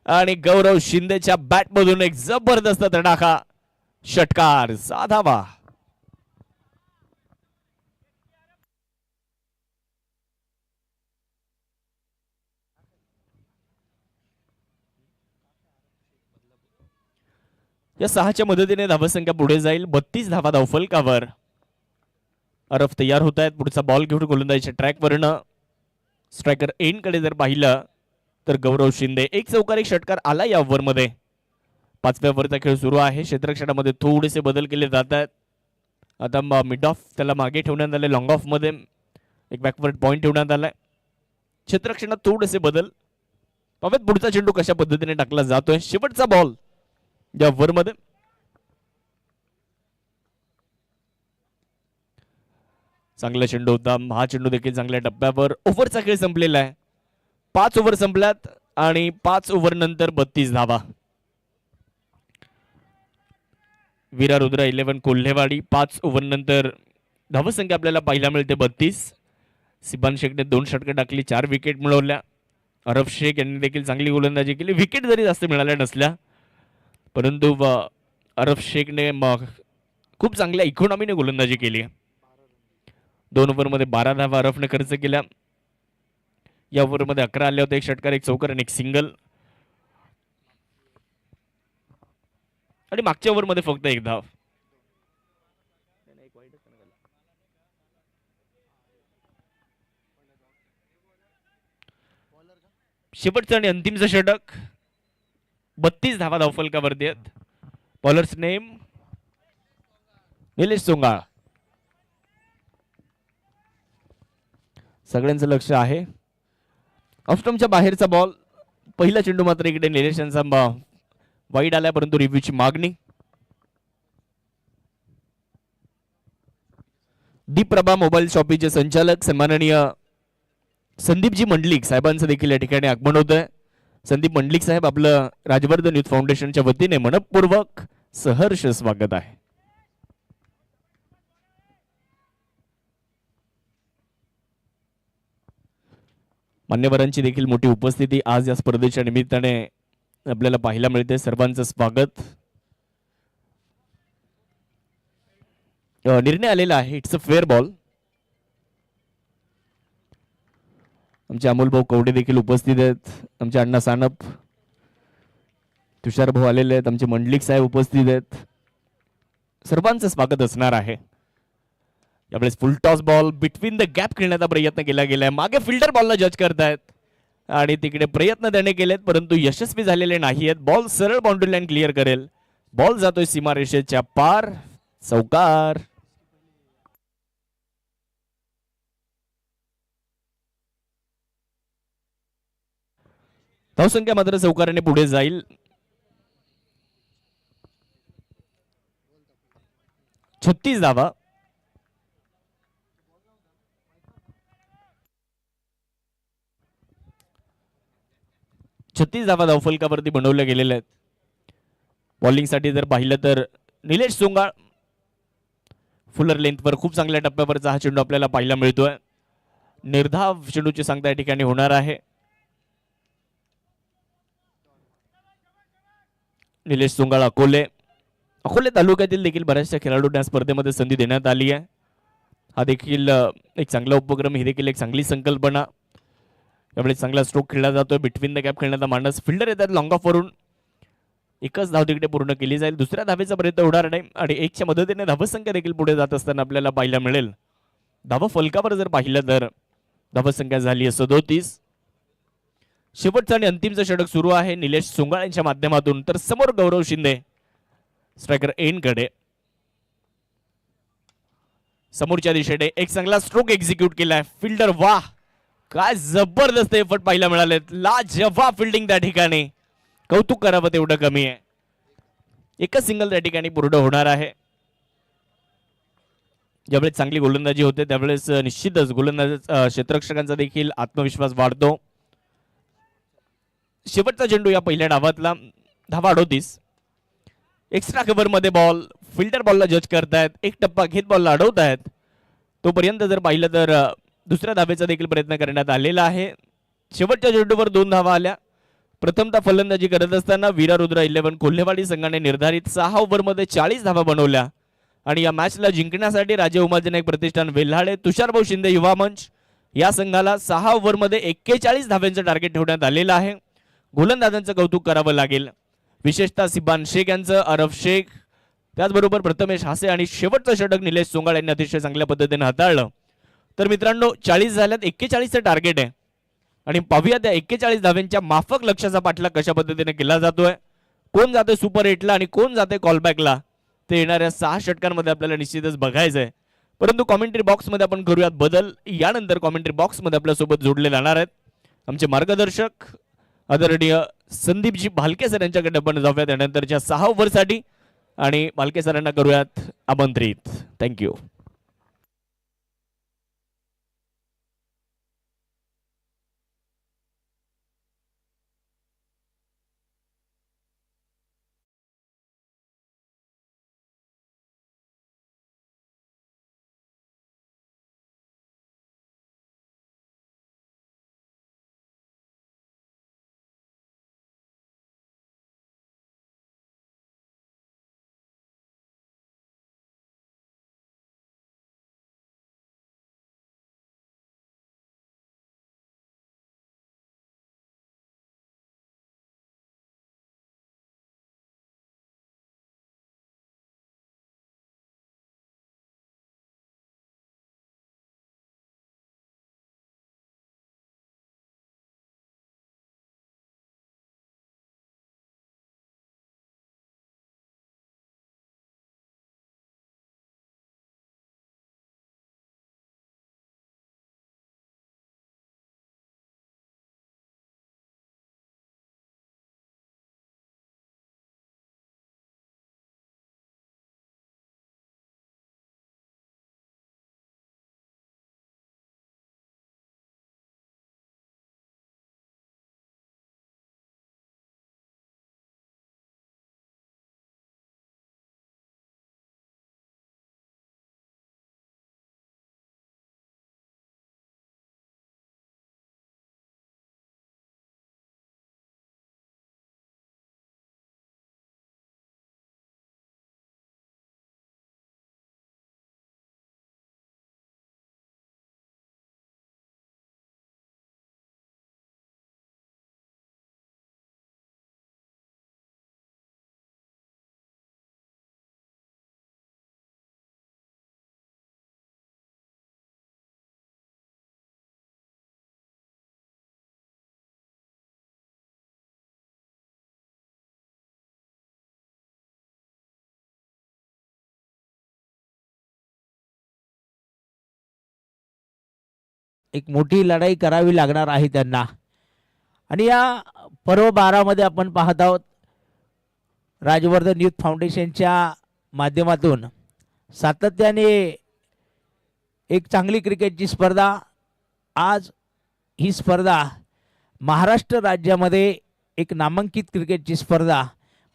Speaker 1: आणि गौरव शिंदेच्या बॅट मधून एक जबरदस्त तडाखा षटकार. साधावा. या 6च्या मदतीने धावसंख्या पुढे जाईल. 32 धावा धावफलकावर. अरफ तयार होत आहेत पुढचा बॉल घेऊन गोलंदाजीच्या ट्रॅकवरनं. स्ट्रायकर एंड कडे जर पाहिलं तर गौरव शिंदे. एक चौकार एक षटकार आला या ओव्हरमध्ये. 5व्या ओव्हरचा खेळ सुरू आहे. क्षेत्ररक्षणामध्ये थोडेसे बदल केले जात आहेत. आता मिड ऑफ त्याला मागे ठेवण्यात आले. लॉंग ऑफ मध्ये एक बॅकवर्ड पॉइंट ठेवण्यात आलाय. क्षेत्ररक्षणात थोडेसे बदल. पाहूयात पुढचा चेंडू कशा पद्धतीने टाकला जातोय. शेवटचा बॉल या ओव्हरमध्ये. चांगला चेंडू होता. हा चेंडू देखील चांगल्या टप्प्यावर. ओव्हरचा खेळ संपलेला आहे. 5 ओव्हर संपल्यात आणि 5 ओव्हर नंतर 32 धावा. वीरा रुद्र 11 कोल्हेवाडी. 5 ओव्हर नंतर धावसंख्या आपल्याला पाहायला मिळते 32. सिबान शेखने 2 षटकं टाकली. 4 विकेट मिळवल्या. अरफ शेख यांनी देखील चांगली गोलंदाजी केली. विकेट जरी जास्त मिळाल्या नसल्या परंतु अरफ शेखने खूप चांगल्या इकॉनॉमीने गोलंदाजी केली. 2 ओव्हरमध्ये 12 धावा अरफने खर्च केल्या. या ओव्हरमध्ये 11 आले होते. एक षटकार एक चौकार आणि एक सिंगल. आणि मागच्या ओव्हरमध्ये फक्त एक धाव. शेवटचं आणि अंतिमचं षटक. 32 धावा धावफलकावरती आहेत. Bowlers name Nilesh Songal. सगळ्यांचं लक्ष आहे. ऑफस्टम्पच्या बाहेरचा बॉल. पहिला चेंडू मात्र इकडे निलेश यांचा वाईड आलाय परंतु रिव्ह्यूची मागणी. दीप्रभा मोबाईल शॉपीचे संचालक सन्माननीय संदीपजी मंडलिक साहेबांचं देखील या ठिकाणी आगमन होत आहे. संदीप मंडलिक साहेब आपलं राजवर्धन युथ फाउंडेशनच्या वतीने मनपूर्वक सहर्ष स्वागत आहे. मान्यवरांची देखील मोठी उपस्थिती आज या स्पर्धेच्या निमित्ताने आपल्याला पाहायला मिळते. सर्वांचं स्वागत. निर्णय आलेला आहे. It's a fair ball. आमचे अमोल भाऊ कवडे देखील उपस्थित आहेत. आमचे अण्णा सानप तुषार भाऊ आलेले आहेत. आमचे मंडलिक साहेब उपस्थित आहेत. सर्वांचं स्वागत असणार आहे. यावेळेस फुल toss ball between the gap खेळण्याचा प्रयत्न केला गेलाय. मागे फिल्डर बॉलला जज करतायत आणि तिकडे प्रयत्न त्याने केलेत परंतु यशस्वी झालेले नाही आहेत. बॉल सरळ बाउंड्री लाईन क्लिअर करेल. बॉल जातोय सीमारेषेच्या पार. चौकार. धावसंख्या मात्र चौकाराने पुढे जाईल. 36 धावा. धावफलकावरती बनवल्या गेलेल्या आहेत. बॉलिंगसाठी जर पाहिलं तर निलेश सोंगाळ फुलर लेंथवर खूप चांगल्या टप्प्यावरचा हा चेंडू आपल्याला पाहायला मिळतोय. निर्धाव चेंडूची सांगता या ठिकाणी होणार आहे. निलेश सोंगाळ अकोले तालुक्यातील देखील बऱ्याचशा खेळाडूंना स्पर्धेमध्ये संधी देण्यात आली आहे. हा देखील एक चांगला उपक्रम. ही देखील एक चांगली संकल्पना. यावेळी चांगला स्ट्रोक खेळला जातोय. बिटवीन द गॅप खेळण्याचा मानस. फिल्डर येतात लॉंग ऑफ वरून. एकच धाव तिकडे पूर्ण केली जाईल. दुसऱ्या धावेचा प्रयत्न होणार नाही आणि 1च्या मदतीने धावसंख्या देखील पुढे जात असताना आपल्याला पाहायला मिळेल. धाव फलकावर जर पाहिलं तर धावसंख्या झाली 37. शेवटचं आणि अंतिमचं षटक सुरू आहे निलेश सोंगाळ यांच्या माध्यमातून. तर समोर गौरव शिंदे स्ट्रायकर एंड कडे. समोरच्या दिशेने एक चांगला स्ट्रोक एक्झिक्यूट केलाय. फिल्डर वाह काय जबरदस्त एफर्ट पाहायला मिळाले. लाजवाब फिल्डिंग त्या ठिकाणी. कौतुक करावं तेवढं कमी आहे. एकच सिंगल त्या ठिकाणी पूर्ण होणार आहे. ज्यावेळेस चांगली गोलंदाजी होते त्यावेळेस निश्चितच गोलंदाज क्षेत्ररक्षकांचा देखील आत्मविश्वास वाढतो. शेवटचा चेंडू या पहिल्या डावातला. धावा 38. एक्स्ट्रा कव्हर मध्ये बॉल. फिल्डर बॉलला जज करतायत. एक टप्पा घेत बॉलला अडवतायत. तोपर्यंत जर पाहिलं तर दुसऱ्या धावेचा देखील प्रयत्न करण्यात आलेला आहे. शेवटच्या चेंडूवर 2 धावा आल्या. प्रथमतः फलंदाजी करत असताना वीरा रुद्र 11 कोल्हेवाडी संघाने निर्धारित 6 ओव्हरमध्ये 40 धावा बनवल्या आणि या मॅचला जिंकण्यासाठी राजे उमाजीनाईक प्रतिष्ठान वेल्हाळे तुषारभाऊ शिंदे युवा मंच या संघाला 6 ओव्हरमध्ये 41 धाव्यांचं टार्गेट ठेवण्यात आलेलं आहे. गोलंदाजांचं कौतुक करावं लागेल. विशेषतः सिबान शेख यांचं, अरफ शेख, त्याचबरोबर प्रथमेश हासे आणि शेवटचं षटक निलेश सोंगाळ यांनी अतिशय चांगल्या पद्धतीने हाताळलं. तर मित्रांनो 40 झाल्यात, 41चं टार्गेट आहे आणि पाहूया त्या 41 धाव्यांच्या माफक लक्ष्याचा पाठलाग कशा पद्धतीने केला जातोय. कोण जाते सुपर 8ला आणि कोण जाते कॉलबॅकला ते येणाऱ्या 6 षटकांमध्ये आपल्याला निश्चितच बघायचं आहे. परंतु कॉमेंट्री बॉक्समध्ये आपण करूयात बदल. यानंतर कॉमेंट्री बॉक्समध्ये आपल्यासोबत जोडले जाणार आहेत आमचे मार्गदर्शक आदरणीय संदीपजी भालके सर यांच्याकडे आपण जाऊया त्यानंतरच्या 6 ओव्हरसाठी आणि भालके सरांना करूयात आमंत्रित. थँक्यू.
Speaker 2: एक मोठी लढाई करावी लागणार आहे त्यांना. आणि या पर्व 12 मध्ये आपण पाहत आहोत राजवर्धन युथ फाउंडेशनच्या माध्यमातून सातत्याने एक चांगली क्रिकेटची स्पर्धा. आज ही स्पर्धा महाराष्ट्र राज्यामध्ये एक नामांकित क्रिकेटची स्पर्धा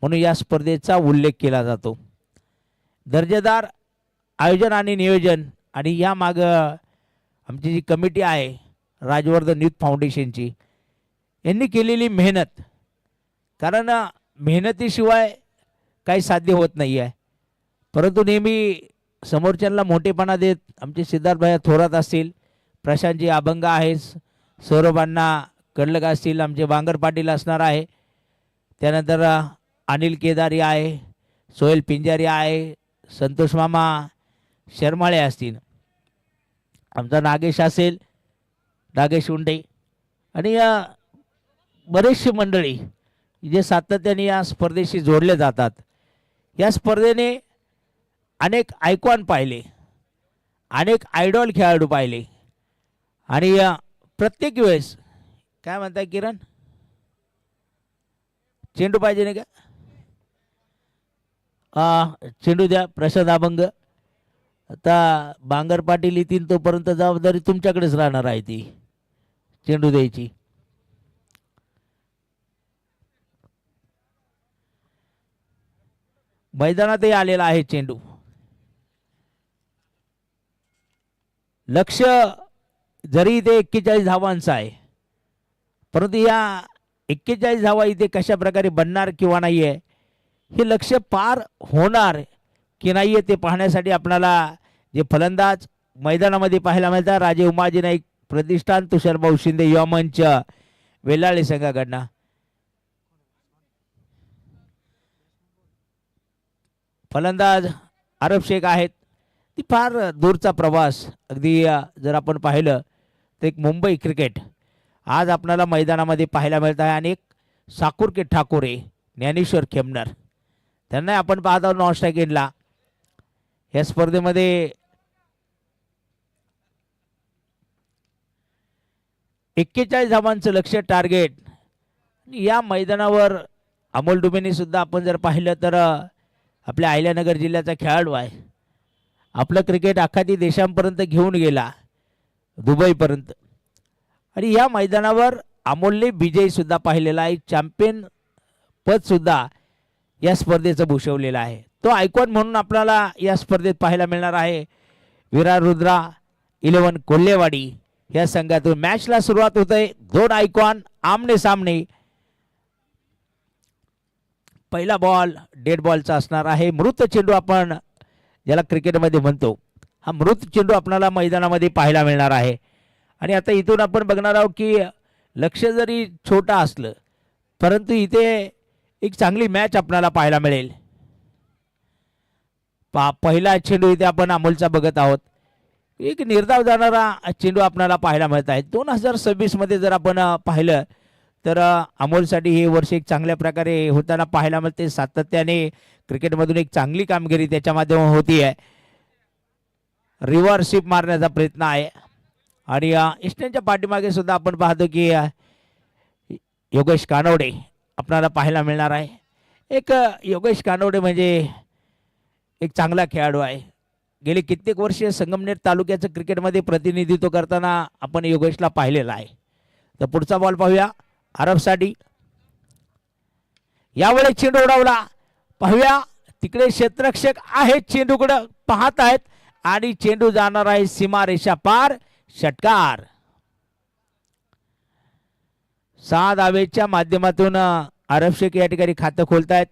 Speaker 2: म्हणून या स्पर्धेचा उल्लेख केला जातो. दर्जेदार आयोजन आणि नियोजन आणि या माग आमची जी कमिटी आहे राजवर्धन युथ फाउंडेशनची यांनी केलेली मेहनत, कारण मेहनतीशिवाय काही साध्य होत नाही आहे. परंतु नेहमी समोरच्यांना मोठेपणा देत आमचे सिद्धार्थभाई थोरात असतील, प्रशांतजी अभंग आहे, सौरभांना कडलग असतील, आमचे वांगर पाटील असणार आहे, त्यानंतर अनिल केदारी आहे, सोहेल पिंजारी आहे, संतोष मामा शर्माळे असतील, आमचा नागेश असेल, नागेश उंडे आणि या बरेचशी मंडळी जे सातत्याने या स्पर्धेशी जोडले जातात. या स्पर्धेने अनेक आयकॉन पाहिले, अनेक आयडॉल खेळाडू पाहिले आणि प्रत्येक वेळेस काय म्हणताय किरण, चेंडू पाहिजे नाही का? चेंडू द्या प्रसाद अभंग. आता बांगर पाटील येतील तोपर्यंत जबाबदारी तुमच्याकडेच राहणार आहे ती चेंडू द्यायची. मैदानातही आलेला आहे चेंडू. लक्ष जरी इथे 41 धावांचं आहे, परंतु या 41 धावा इथे कशा प्रकारे बनणार किंवा नाही आहे, हे लक्ष पार होणार की नाही आहे ते पाहण्यासाठी आपल्याला जे फलंदाज मैदानामध्ये पाहायला मिळतात, राजे उमाजी नाईक प्रतिष्ठान, तुषारभाऊ शिंदे युवा मंच वेलाळे संघाकडनं फलंदाज आरब शेख आहेत. ती फार दूरचा प्रवास अगदी जर आपण पाहिलं तर एक मुंबई क्रिकेट आज आपल्याला मैदानामध्ये पाहायला मिळत आहे. आणि एक साकुरके ठाकोरे ज्ञानेश्वर खेमनर त्यांना आपण पाहत आहोत नॉन स्ट्राईक एंडला. या स्पर्धेमध्ये 41 धावांचं लक्ष टार्गेट. या मैदानावर अमोल डुबेने सुद्धा आपण जर पाहिलं तर आपल्या अहिल्यानगर जिल्ह्याचा खेळाडू आहे. आपलं क्रिकेट अख्खा देशांपर्यंत घेऊन गेला, दुबईपर्यंत. आणि या मैदानावर अमोलने विजयी सुद्धा पाहिलेला आहे. चॅम्पियन पद सुद्धा या स्पर्धेचं भूषवलेलं आहे. तो आयकॉन म्हणून आपल्याला या स्पर्धेत पाहायला मिळणार आहे. विरार रुद्रा 11 कोल्हेवाडी या संघातून मॅचला सुरुवात होते. 2 आयकॉन आमने सामने. पहिला बॉल डेड बॉलचा असणार आहे. मृत चेंडू आपण ज्याला क्रिकेटमध्ये म्हणतो, हा मृत चेंडू आपल्याला मैदानामध्ये पाहायला मिळणार आहे. आणि आता इथून आपण बघणार आहोत की लक्ष जरी छोटा असलं परंतु इथे एक चांगली मॅच आपल्याला पाहायला मिळेल. पहिला चेंडू इथे आपण अमोलचा बघत आहोत. एक निर्धाव जाणारा चेंडू आपल्याला पाहायला मिळत आहे. 2026 मध्ये जर आपण पाहिलं तर अमोलसाठी हे वर्ष एक चांगल्या प्रकारे होताना पाहायला मिळते. सातत्याने क्रिकेटमधून एक चांगली कामगिरी त्याच्या माध्यमातून होती आहे. रिव्हर्स स्वीप मारण्याचा प्रयत्न आहे. आणि ईस्टर्नच्या पाठीमागे सुद्धा आपण पाहतो की योगेश कानवडे आपल्याला पाहायला मिळणार आहे. एक योगेश कानवडे म्हणजे एक चांगला खेळाडू आहे. गेली कित्येक वर्ष संगमनेर तालुक्याचं क्रिकेटमध्ये प्रतिनिधित्व करताना आपण योगेशला पाहिलेलं आहे. तर पुढचा बॉल पाहूया आरबसाठी. यावेळी चेंडू उडवला. पाहूया तिकडे क्षेत्ररक्षक आहेत, चेंडूकडे पाहत आहेत आणि चेंडू जाणार आहे सीमारेषा पार. षटकार. 6 धावेच्या माध्यमातून आरब शेख या ठिकाणी खातं खोलतायत.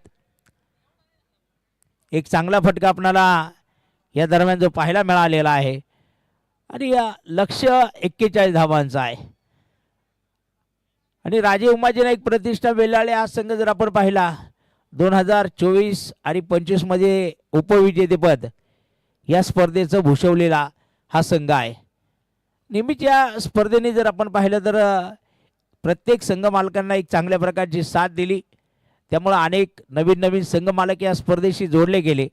Speaker 2: एक चांगला फटका आपल्याला या दरम्यान जो पाहायला मिळालेला आहे. आणि लक्ष 41 धावांचा आहे. आणि राजे उमाजी नाईक प्रतिष्ठा वेलाळे हा संघ जर आपण पाहिला 2024 आणि 25 मध्ये उपविजेतेपद या स्पर्धेचं भूषवलेला हा संघ आहे. नेहमीच या स्पर्धेने जर आपण पाहिलं तर प्रत्येक संघ मालकांना एक चांगल्या प्रकारची साथ दिली. त्यामुळे अनेक नवीन नवीन संघ मालक या स्पर्धेशी जोडले गेले.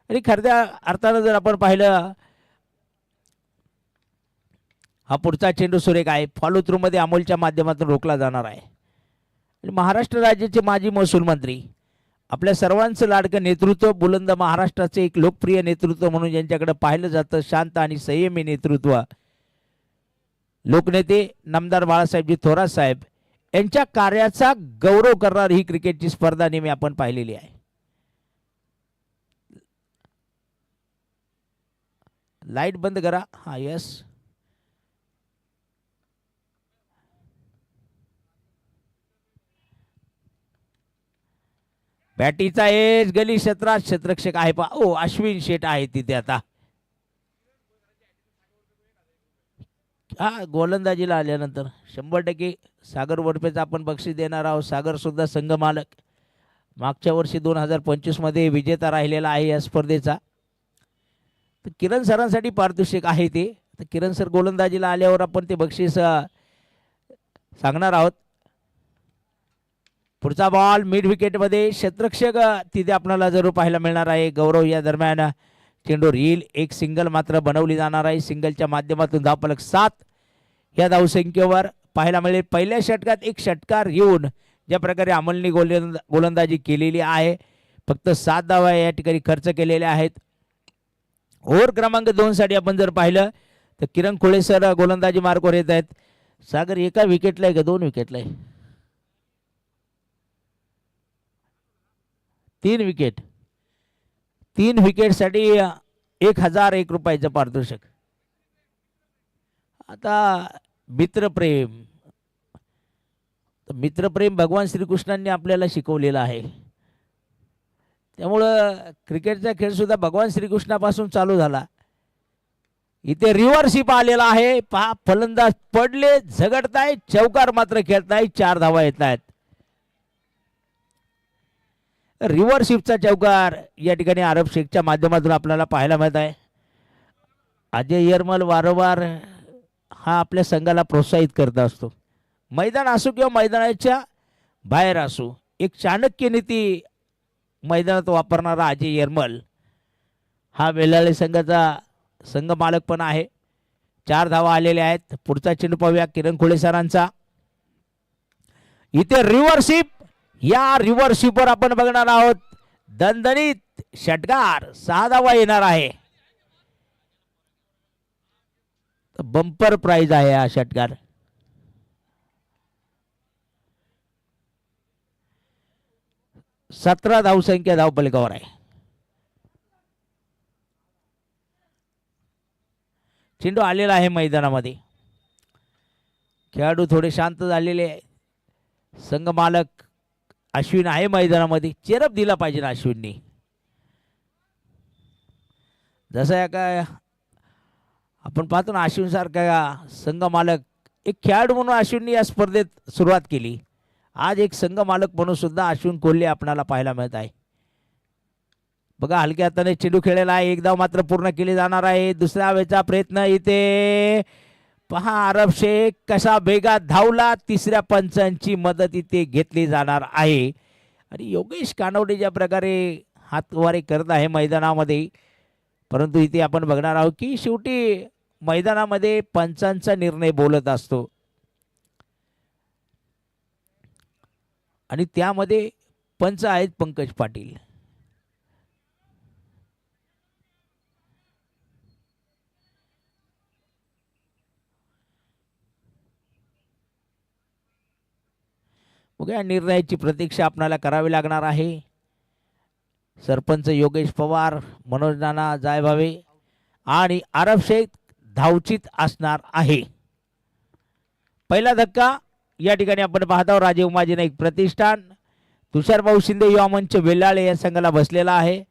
Speaker 2: आणि खऱ्या अर्थानं जर आपण पाहिलं हा पुढचा चेंडू सुरेख आहे. फॉलो थ्रू मध्ये अमोलच्या माध्यमातून रोखला जाणार आहे. आणि महाराष्ट्र राज्याचे माजी महसूल मंत्री, आपल्या सर्वांचं लाडकं नेतृत्व, बुलंद महाराष्ट्राचे एक लोकप्रिय नेतृत्व म्हणून ज्यांच्याकडे पाहिलं जातं, शांत आणि संयमी नेतृत्व, लोकनेते नामदार बाळासाहेबजी थोरात साहेब यांच्या कार्याचा गौरव करणारी ही क्रिकेटची स्पर्धा नेहमी आपण पाहिलेली आहे. लाईट बंद करा. हा यस. बॅटीचा एज गली क्षेत्रात क्षेत्ररक्षक आहे पा. ओ अश्विन शेट आहे तिथे. आता हा गोलंदाजीला आल्यानंतर 100% सागर वडपेचा आपण बक्षीस देणार आहोत. सागर सुद्धा संघ मालक, मागच्या वर्षी 2025 मध्ये विजेता राहिलेला आहे या स्पर्धेचा. तर किरण सरांसाठी पारितोषिक आहे ते. तर किरण सर गोलंदाजीला आल्यावर आपण ते बक्षीस सांगणार आहोत. पुढचा बॉल मिड विकेटमध्ये क्षेत्ररक्षक तिथे आपल्याला जरूर पाहायला मिळणार आहे. गौरव या दरम्यान चेंडू रील एक सिंगल मात्र बनवली जाणार आहे. सिंगलच्या माध्यमातून धावफलक 7 या धावसंख्येवर पाहायला मिळेल. पहिल्या षटकात एक षटकार येऊन ज्या प्रकारे अमोलने गोलंदाजी केलेली आहे, फक्त 7 धावा या ठिकाणी खर्च केलेल्या आहेत. ओव्हर क्रमांक 2 साठी आपण जर पाहिलं तर किरण खोळे सर गोलंदाजी मार्कवर येत आहेत. सागर एका विकेटला आहे का 2 विकेटला आहे? 3 विकेट. 3 विकेटसाठी 1001 रुपयाचं पारितोषिक. आता मित्रप्रेम भगवान श्रीकृष्णांनी आपल्याला शिकवलेलं आहे. त्यामुळं क्रिकेटचा खेळ सुद्धा भगवान श्रीकृष्णापासून चालू झाला. इथे रिव्हर्सिप आलेला आहे. पहा फलंदाज पडले, झगडताय, चौकार मात्र खेळताय, 4 धावा येत आहेत. रिव्हर्स स्वीपचा चौकार या ठिकाणी आरब शेखच्या माध्यमातून आपल्याला पाहायला मिळत आहे. अजय यरमल वारंवार हा आपल्या संघाला प्रोत्साहित करत असतो. मैदान असो किंवा मैदानाच्या बाहेर असो, एक चाणक्य नीती मैदानात वापरणारा अजय यरमल हा वेल्हाळे संघाचा संघ मालक पण आहे. 4 धावा आलेल्या आहेत. पुढचा चेंडू पाहूया किरण खोळे सरांचा. इथे रिव्हर्सिप, या रिव्हर्सिपवर आपण बघणार आहोत दणदणीत षटकार. 6 धावा येणार आहे. बंपर प्राइज आहे हा षटकार. सतरा धावसंख्या धावपलकावर आहे. चेंडू आलेला आहे मैदानामध्ये. खेळाडू थोडे शांत झालेले आहे. संघ मालक अश्विन आहे मैदानामध्ये. चेरप दिला पाहिजे ना अश्विननी. जसं या काय आपण पाहतो ना, अश्विन सारखा संघ मालक एक खेळाडू म्हणून अश्विननी या स्पर्धेत सुरुवात केली. आज एक संघ मालक म्हणून सुद्धा अश्विन कोल्हे आपल्याला पाहायला मिळत आहे. बघा हलक्या हाताने चेंडू खेळलेला आहे. एक धाव मात्र पूर्ण केली जाणार आहे. दुसऱ्या हवेचा प्रयत्न इथे पहा. आरब शेख कसा वेगात धावला. तिसऱ्या पंचांची मदत इथे घेतली जाणार आहे. आणि योगेश कानवडे ज्या प्रकारे हातवारे करत आहे मैदानामध्ये, परंतु इथे आपण बघणार आहोत की शेवटी मैदानामध्ये पंचांचा निर्णय बोलत असतो आणि त्यामध्ये पंच आहेत पंकज पाटील. बघा या निर्णयाची प्रतीक्षा आपल्याला करावी लागणार आहे. सरपंच योगेश पवार, मनोज नाना जायभावे आणि आरब शेख धावचित असणार आहे. पहिला धक्का या ठिकाणी आपण पाहतो. राजीव माजी नाईक प्रतिष्ठान, तुषारभाऊ शिंदे युवा मंच वेल्हाळे या संघाला बसलेला आहे.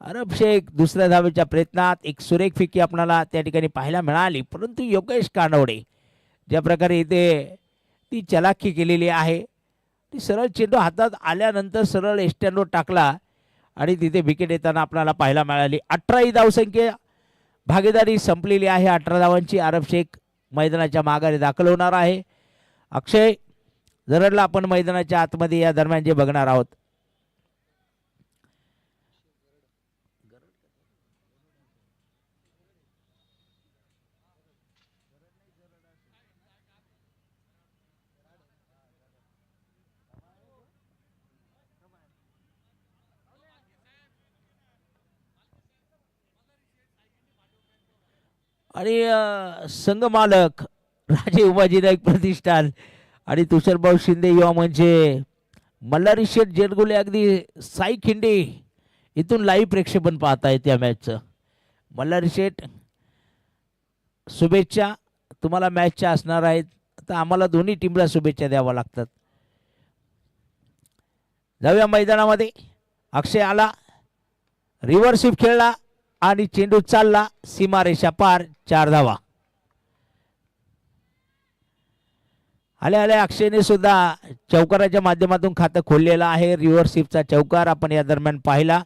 Speaker 2: अरब शेख दुसऱ्या धावेच्या प्रयत्नात एक सुरेख फिकी आपल्याला त्या ठिकाणी पाहायला मिळाली, परंतु योगेश कानवडे ज्या प्रकारे इथे ती चलाखी केलेली आहे, ती सरळ चेंडू हातात आल्यानंतर सरळ एस्टँडवर टाकला आणि तिथे विकेट येताना आपल्याला पाहायला मिळाली. 18 धावसंख्या भागीदारी संपलेली आहे. 18 धावांची. आरब शेख मैदानाच्या माघारी दाखल होणार आहे. अक्षय जरडला आपण मैदानाच्या आतमध्ये या दरम्यान जे बघणार आहोत. आणि संघ मालक राजे उमाजी नाईक प्रतिष्ठान आणि तुषारभाऊ शिंदे युवा म्हणजे मल्हारी शेठ जेरगुले अगदी साई खिंडी इथून लाईव्ह प्रेक्षेपण पाहता येते या मॅचचं. मल्हारी शेठ शुभेच्छा तुम्हाला मॅचच्या असणार आहेत. आता आम्हाला दोन्ही टीमला शुभेच्छा द्याव्या लागतात. जाऊया मैदानामध्ये. अक्षय आला, रिव्हर्स स्वीप खेळला आणि चेंडू चालला सीमारेषा पार. 4 धावा आले आले. अक्षयने सुद्धा चौकाराच्या माध्यमातून खातं खोललेलं आहे. रिव्हर्स स्वीपचा चौकार आपण या दरम्यान पाहिला.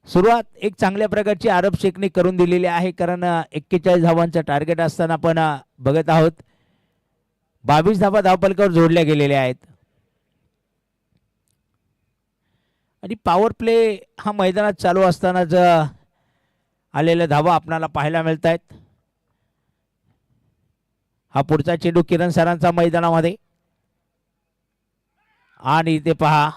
Speaker 2: सुरुवात एक चांगल्या प्रकारची आरब शेखने करून दिलेली आहे, कारण 41 धावांचं टार्गेट असताना आपण बघत आहोत 22 धावा धावपलकावर जोडल्या गेलेल्या आहेत. आणि पॉवर प्ले हा मैदानात चालू असतानाच आलेल्या धावा आपल्याला पाहायला मिळत आहेत. हा पुढचा चेंडू किरण सरांचा मैदानामध्ये आणि इथे पहा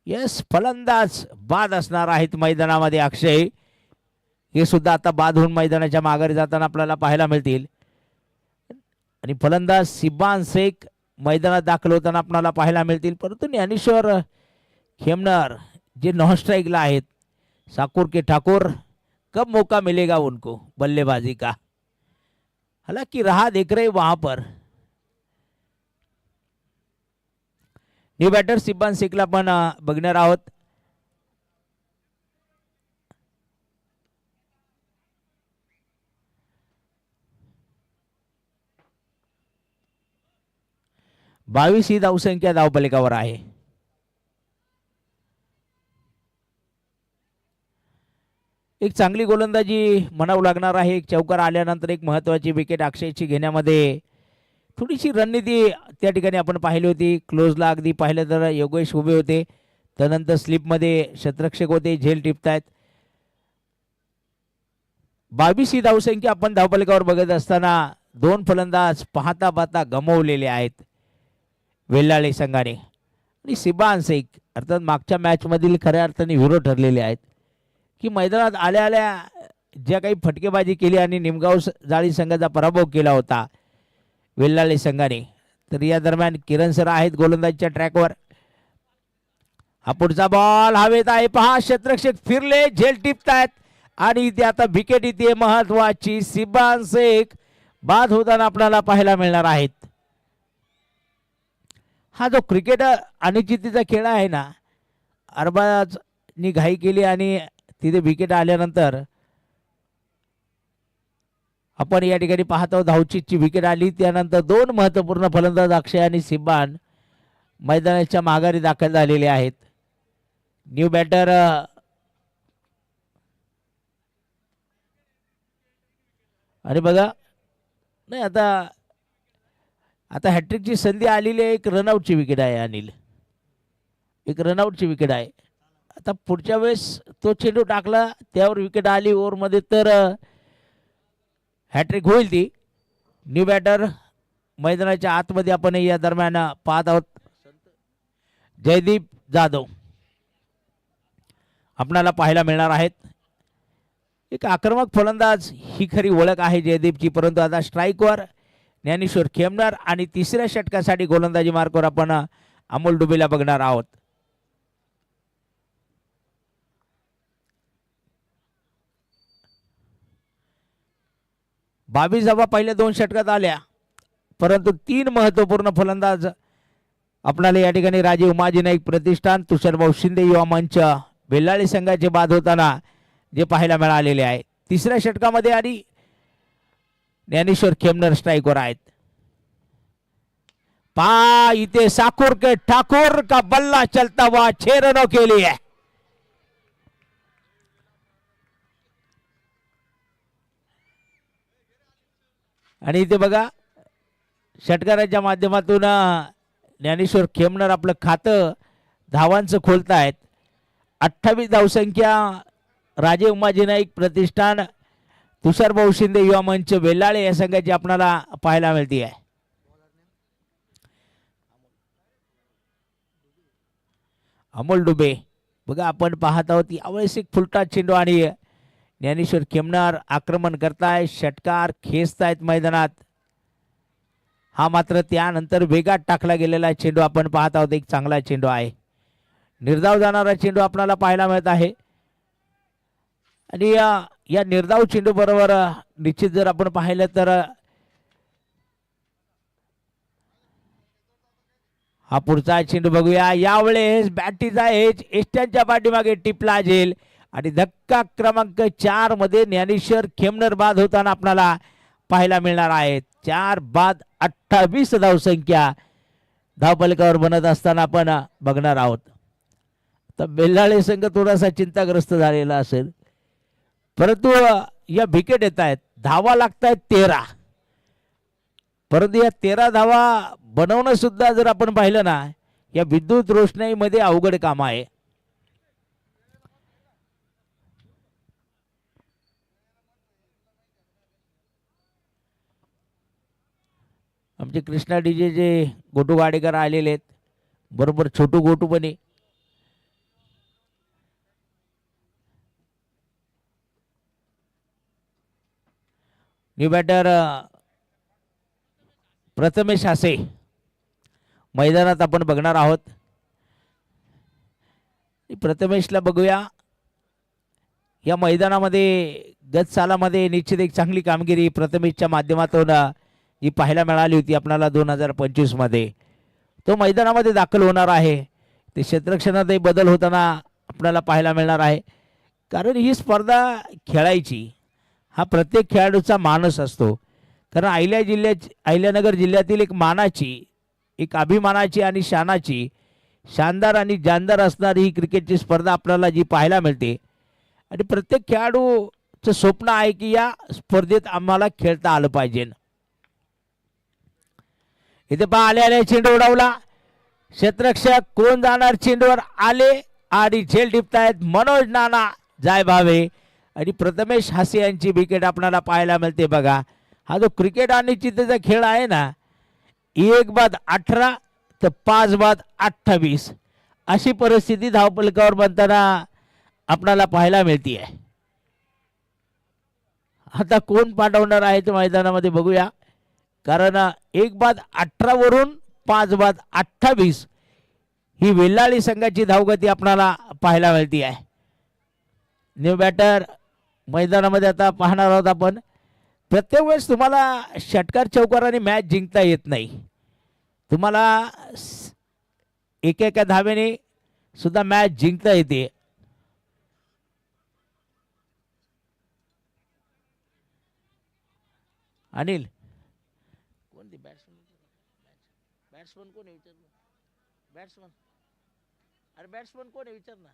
Speaker 2: यस फलंदाज बाद असणार आहेत मैदानामध्ये. अक्षय हे सुद्धा आता बाद होऊन मैदानाच्या माघारी जाताना आपल्याला पाहायला मिळतील. आणि फलंदाज सिब्बान शेख मैदानात दाखल होताना आपल्याला पाहायला मिळतील. परंतु ज्ञानेश्वर खेमनर जे नॉन स्ट्राइकला आहेत, साकुर के ठाकुर कब मौका मिलेगा उनको बल्लेबाजी का, हालांकि रहा देख रहे वहां पर. न्यू बॅटर सिब्बान शेखला पण बघणार आहोत. 22 ही धावसंख्या धावफलकावर आहे. एक चांगली गोलंदाजी म्हणावं लागणार आहे. एक चौकार आल्यानंतर एक महत्त्वाची विकेट अक्षयची घेण्यामध्ये थोडीशी रणनीती त्या ठिकाणी आपण पाहिली होती. क्लोजला अगदी पाहिलं तर योगेश उभे होते, त्यानंतर स्लिपमध्ये शतरक्षक होते, झेल टिपतायत. 22 ही धावसंख्या आपण धावफलकावर बघत असताना दोन फलंदाज पाहता पाहता गमावलेले आहेत वेल्लाळे संघाने. आणि सिबान शेख अर्थात मागच्या मॅचमधील खऱ्या अर्थाने हिरो ठरलेले आहेत की मैदानात आल्या आल्या ज्या काही फटकेबाजी केली आणि निमगाव जाळी संघाचा पराभव केला होता वेल्लाळे संघाने. तर या दरम्यान किरण सर आहेत गोलंदाजीच्या ट्रॅकवर. हा पुढचा बॉल हवेत आहे, पहा शतरक्षक फिरले, झेल टिपतायत आणि इथे आता विकेट इथे महत्वाची सिबान शेख बाद होताना आपल्याला पाहायला मिळणार आहेत. हा जो क्रिकेट अनिश्चितीचा खेळ आहे ना, अरबाजनी घाई केली आणि तिथे विकेट आल्यानंतर आपण या ठिकाणी पाहतो धावचीची विकेट आली. त्यानंतर दोन महत्त्वपूर्ण फलंदाज अक्षय आणि सिबान मैदानाच्या माघारी दाखल झालेले आहेत. न्यू बॅटर आणि बघा नाही आता हॅट्रिकची संधी आलेली आहे. एक रनआउटची विकेट आहे अनिल, एक रनआउटची विकेट आहे. आता पुढच्या वेळेस तो चेंडू टाकला त्यावर विकेट आली ओव्हरमध्ये तर हॅट्रिक होईल ती. न्यू बॅटर मैदानाच्या आतमध्ये आपण या दरम्यान पाहत आहोत. जयदीप जाधव आपल्याला पाहायला मिळणार आहेत. एक आक्रमक फलंदाज ही खरी ओळख आहे जयदीपची. परंतु आता स्ट्राईकवर ज्ञानेश्वर खेमणार आणि तिसऱ्या षटकासाठी गोलंदाजी मार्कवर आपण अमोल डुबेला बघणार आहोत. बावीस धावा पहिल्या दोन षटकात आल्या, परंतु तीन महत्वपूर्ण फलंदाज आपल्याला या ठिकाणी राजे उमाजी नाईक प्रतिष्ठान, तुषारभाऊ शिंदे युवा मंच, बेल्लाळे संघाचे बाद होताना जे पाहायला मिळालेले आहे. तिसऱ्या षटकामध्ये आणि ज्ञानेश्वर खेमनर स्ट्राईकवर आहेत. पा इथे साकुर के ठाकुर का बल्ला चलता हुआ 6 रनों के लिए. आणि इथे बघा षटकाराच्या माध्यमातून ज्ञानेश्वर खेमनर आपलं खातं धावांचं खोलतायत. 28 धावसंख्या राजे उमाजी नाईक प्रतिष्ठान, तुषारभाऊ शिंदे युवा मंच, वेल्लाळे या संघाची आपल्याला पाहायला मिळते आहे. अमोल डुबे बघा आपण पाहत आहोत यावेळेस एक फुलटा चेंडू आणि ज्ञानेश्वर खेमनार आक्रमण करताय, षटकार खेचतायत मैदानात. हा मात्र त्यानंतर वेगात टाकला गेलेला चेंडू आपण पाहत आहोत. एक चांगला चेंडू आहे, निर्धाव जाणारा चेंडू आपल्याला पाहायला मिळत आहे. आणि या निर्धाव चेंडू बरोबर निश्चित जर आपण पाहिलं तर हा पुढचा चेंडू बघूया. यावेळेस बॅटीचा एज एस्ट्यांच्या पाठीमागे टिपला जाईल आणि धक्का क्रमांक 4 मध्ये ज्ञानेश्वर खेमनर बाद होताना आपल्याला पाहायला मिळणार आहे. 4 बाद 28 धावसंख्या धावफलकावर बनत असताना आपण बघणार आहोत. तर बेल्लाळे संघ थोडासा चिंताग्रस्त झालेला असेल, परंतु या विकेट येत आहेत, धावा लागत आहेत 13, परंतु या 13 धावा बनवणं सुद्धा जर आपण पाहिलं ना या विद्युत रोषणाईमध्ये अवघड काम आहे. आमचे कृष्णा डीजे जे गोटू गाडेकर आलेले आहेत, बरोबर छोटू गोटू पण आहे. न्यू बॅटर प्रथमेश हासे मैदानात आपण बघणार आहोत. प्रथमेशला बघूया. या मैदानामध्ये गत सालामध्ये निश्चित एक चांगली कामगिरी प्रथमेशच्या माध्यमातून जी पाहायला मिळाली होती आपल्याला 2025 मध्ये. तो मैदानामध्ये दाखल होणार आहे. ते क्षेत्ररक्षणातही बदल होताना आपल्याला पाहायला मिळणार आहे, कारण ही स्पर्धा खेळायची हा प्रत्येक खेळाडूचा मानस असतो. कारण अहिल्यानगर जिल्ह्यातील एक मानाची एक अभिमानाची आणि शानाची शानदार आणि जानदार असणारी ही क्रिकेटची स्पर्धा आपल्याला जी पाहायला मिळते आणि प्रत्येक खेळाडूचं स्वप्न आहे की या स्पर्धेत आम्हाला खेळता आलं पाहिजे. इथे पहा आले चेंडू उडवला. क्षेत्ररक्षक कोण जाणार चेंडूवर आले आणि झेल टिपतायत मनोज नाना जाय भावे आणि प्रथमेश हासे यांची विकेट आपल्याला पाहायला मिळते. बघा हा जो क्रिकेट आणि चित्तेचा खेळ आहे ना 1-18 तर 5-28 अशी परिस्थिती धावफलकावर बनताना आपल्याला पाहायला मिळते आहे. आता कोण पाठवणार आहे ते मैदानामध्ये बघूया. कारण 1-18 वरून 5-28 ही वेल्लाळी संघाची धावगती आपल्याला पाहायला मिळते आहे. न्यू बॅटर मैदानामध्ये आता पाहणार आहोत आपण. प्रत्येक वेळेस तुम्हाला षटकार चौकाराने मॅच जिंकता येत नाही. तुम्हाला एका धावेने सुद्धा मॅच जिंकता येते. अनिल कोणती बॅट्समन कोण आहे विचार ना. बॅट्समन अरे बॅट्समन कोण आहे विचार ना.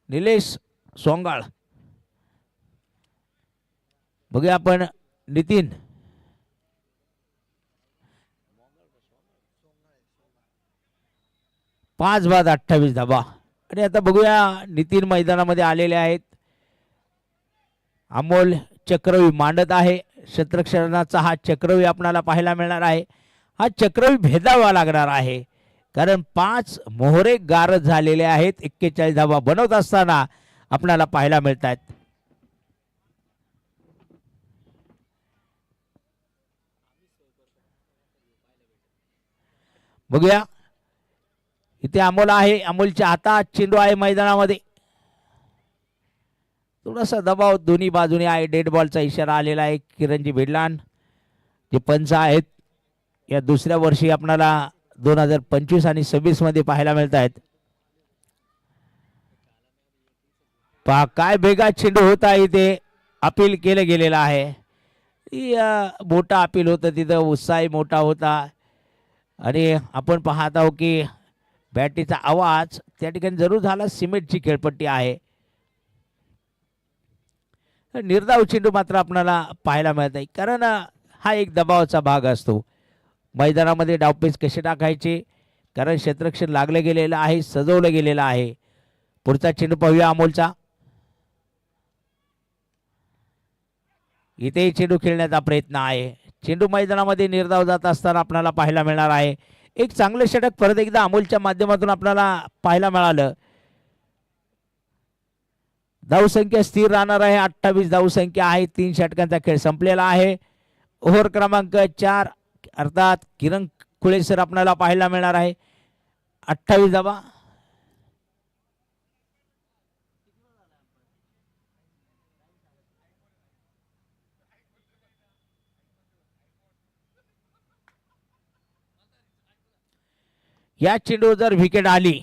Speaker 2: निलेश सोंगाळ. बघूया आपण. नितीन 5-28 धाबा. आणि आता बघूया नितीन मैदानामध्ये आलेले आहेत. अमोल चक्रवी मांडत आहे. क्षेत्ररक्षणाचा हा चक्रवी आपल्याला पाहायला मिळणार आहे. हा चक्रवी भेदावा लागणार आहे कारण 5 मोहरे गारद झालेले आहेत. 41 धावा बनवत असताना आपल्याला पाहायला मिळत आहेत. बघूया इथे अमोल आहे. अमोलच्या हातात चेंडू आहे मैदानामध्ये. थोडासा दबाव दोन्ही बाजूने आहे. डेड बॉलचा इशारा आलेला आहे. किरणजी भेडलान जे पंच आहेत या दुसऱ्या वर्षी आपल्याला 2025 आणि 26 मध्ये पाहायला मिळत आहेत. पहा काय बेगा चेंडू होता. इथे अपील केलं गेलेलं आहे. मोठा अपील होतं तिथं. उत्साही मोठा होता आणि आपण पाहत आहोत की बॅटीचा आवाज त्या ठिकाणी जरूर झाला. सिमेंटची खेळपट्टी आहे. निर्धाव चेंडू मात्र आपल्याला पाहायला मिळत नाही कारण हा एक दबावाचा भाग असतो. मैदानामध्ये डावपेच कसे टाकायचे कारण क्षेत्ररक्षण लागलं गेलेलं आहे. सजवलं गेलेलं आहे. पुढचा चेंडू पाहूया अमोलचा. इथे चेंडू खेळण्याचा प्रयत्न आहे. चेंडू मैदानामध्ये निर्धाव जात असताना आपल्याला पाहायला मिळणार आहे. एक चांगलं षटक परत एकदा अमोलच्या माध्यमातून आपल्याला पाहायला मिळालं. धावसंख्या स्थिर राहणार आहे. 28 धावसंख्या आहे. 3 षटकांचा खेळ संपलेला आहे. ओव्हर क्रमांक 4 अर्थात किरण कुळेसर आपल्याला पाहायला मिळणार आहे. 28 धावा. या चेंडूवर जर विकेट आली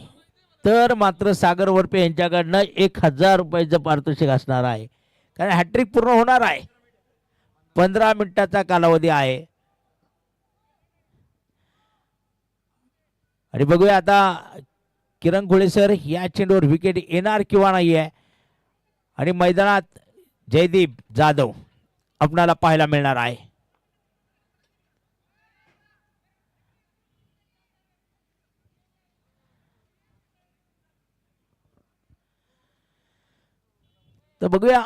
Speaker 2: तर मात्र सागर वरपे यांच्याकडनं 1000 रुपयाचं पारितोषिक असणार आहे कारण हॅट्रिक पूर्ण होणार आहे. 15 मिनिटाचा कालावधी आहे. आणि बघूया आता किरण घोळेसर या चेंडूवर विकेट येणार किंवा नाही आहे. आणि मैदानात जयदीप जाधव आपल्याला पाहायला मिळणार आहे. तर बघूया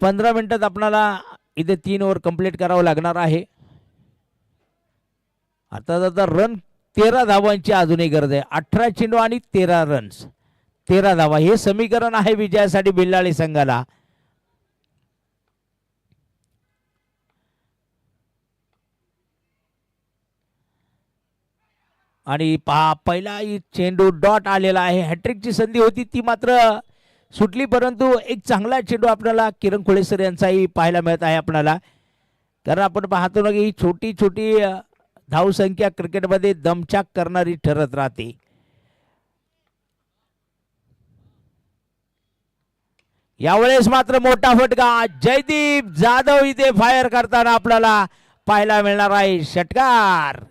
Speaker 2: 15 मिनिटात आपल्याला इथे 3 ओव्हर कंप्लीट करावं लागणार आहे. आता रन 13 धावांची अजूनही गरज आहे. 18 चेंडू आणि 13 रन्स 13 धावा हे समीकरण आहे विजयासाठी बेल्लाळी संघाला. आणि पहा पहिला चेंडू डॉट आलेला आहे. हॅट्रिकची संधी होती ती मात्र सुटली परंतु एक चांगला चेंडू आपल्याला किरण खोळेसर यांचाही पाहायला मिळत आहे आपल्याला. कारण आपण पाहतो ना की छोटी छोटी धावसंख्या क्रिकेटमध्ये दमछाक करणारी ठरत राहते. यावेळेस मात्र मोठा फटका जयदीप जाधव इथे फायर करताना आपल्याला पाहायला मिळणार आहे. षटकार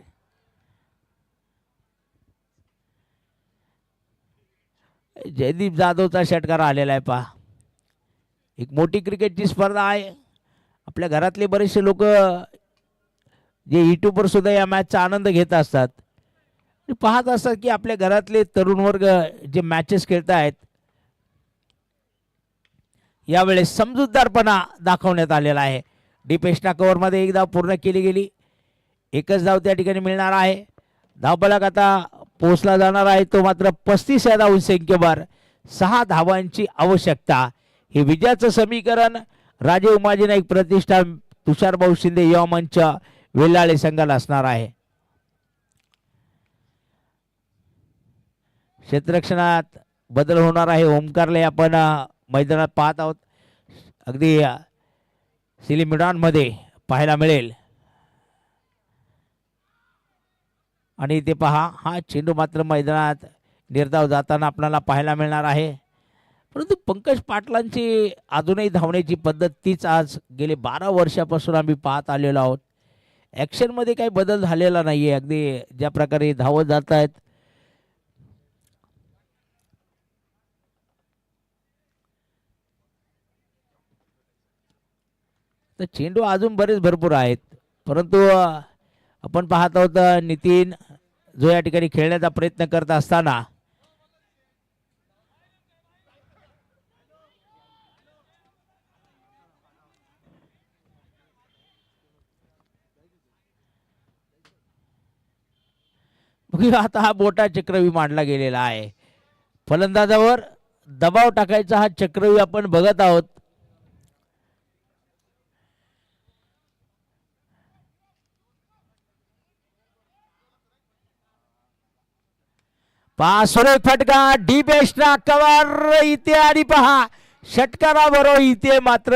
Speaker 2: जयदीप जाधवचा षटकार आलेला आहे. पहा, एक मोठी क्रिकेटची स्पर्धा आहे. आपल्या घरातले बरेचसे लोक जे यूट्यूबवर सुद्धा या मॅचचा आनंद घेत असतात, पाहत असतात की आपल्या घरातले तरुण वर्ग जे मॅचेस खेळत आहेत यावेळेस समजूतदारपणा दाखवण्यात आलेला आहे. डीपेशना कव्हरमध्ये एक धाव पूर्ण केली गेली. एकच धाव त्या ठिकाणी मिळणार आहे. धावफलक आता पोचला जाणार आहे तो मात्र 35 या धावसंख्येवर 6 धावांची आवश्यकता. हे विजयाचं समीकरण राजे उमाजी नाईक प्रतिष्ठान तुषारभाऊ शिंदे युवा मंच वेल्हाळे संघाला असणार आहे. क्षेत्ररक्षणात बदल होणार आहे. ओमकारले आपण मैदानात पाहत आहोत. अगदी सिलिमिडॉनमध्ये पाहायला मिळेल. आणि ते पहा, हा चेंडू मात्र मैदानात निर्धाव जाताना आपल्याला पाहायला मिळणार आहे. परंतु पंकज पाटलांची अजूनही धावण्याची पद्धत तीच आज गेले 12 वर्षापासून आम्ही पाहत आलेलो आहोत. ॲक्शनमध्ये काही बदल झालेला नाही आहे. अगदी ज्या प्रकारे धावत जात आहेत तर चेंडू अजून बरेच भरपूर आहेत. परंतु आपण पाहत आहोत नितीन जो या ठिकाणी खेळण्याचा प्रयत्न करत असताना आता हा मोठा चक्रव्यूह मांडला गेलेला आहे. फलंदाजावर दबाव टाकायचा हा चक्रव्यूह आपण बघत आहोत. पहा, सुरेख फटका डीप एशना कव्हर इथे. आणि पहा, षटकाराबरोबर इथे मात्र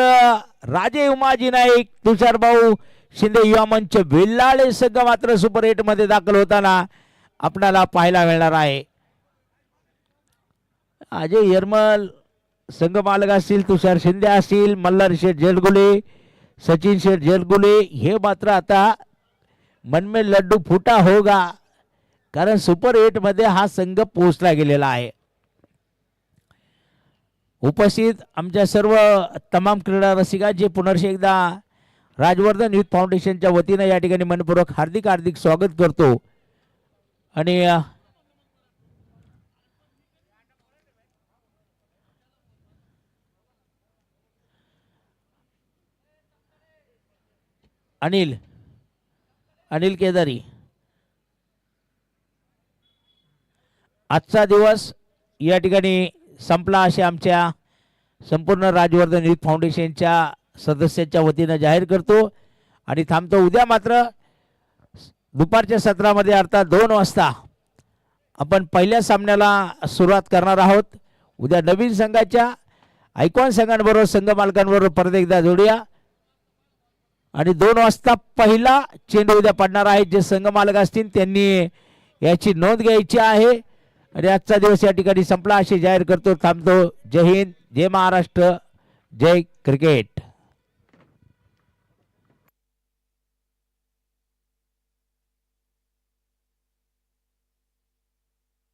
Speaker 2: राजे उमाजी नाईक तुषारभाऊ शिंदे युवा मंच वेल्हाळे संघ मात्र सुपर 8 मध्ये दाखल होताना आपल्याला पाहायला मिळणार आहे. अजय यरमल संघ मालक असतील, तुषार शिंदे असतील, मल्हार शेठ जेलगुले, सचिन शेठ जेलगुले, हे मात्र आता मन में लड्डू फुटा होगा, कारण सुपर 8 मध्ये हा संघ पोहोचला गेलेला आहे. उपस्थित आमच्या सर्व तमाम क्रीडा रसिकांचे पुनर्शी एकदा राजवर्धन युथ फाउंडेशनच्या वतीने या ठिकाणी मनपूर्वक हार्दिक हार्दिक स्वागत करतो. आणि अनिल केदारी, आजचा दिवस या ठिकाणी संपला असे आमच्या संपूर्ण राजवर्धन युथ फाउंडेशनच्या सदस्यांच्या वतीने जाहीर करतो. आणि थांबतो. उद्या मात्र दुपारच्या सत्रामध्ये अर्थात 2 वाजता आपण पहिल्या सामन्याला सुरुवात करणार आहोत. उद्या नवीन संघाच्या आयकॉन संघांबरोबर संघ मालकांबरोबर परत एकदा जोडूया. आणि 2 वाजता पहिला चेंडू उद्या पडणार आहे. जे संघ मालक असतील त्यांनी याची नोंद घ्यायची आहे. आणि आजचा दिवस या ठिकाणी संपला असे जाहीर करतो. थांबतो. जय हिंद, जय महाराष्ट्र, जय क्रिकेट.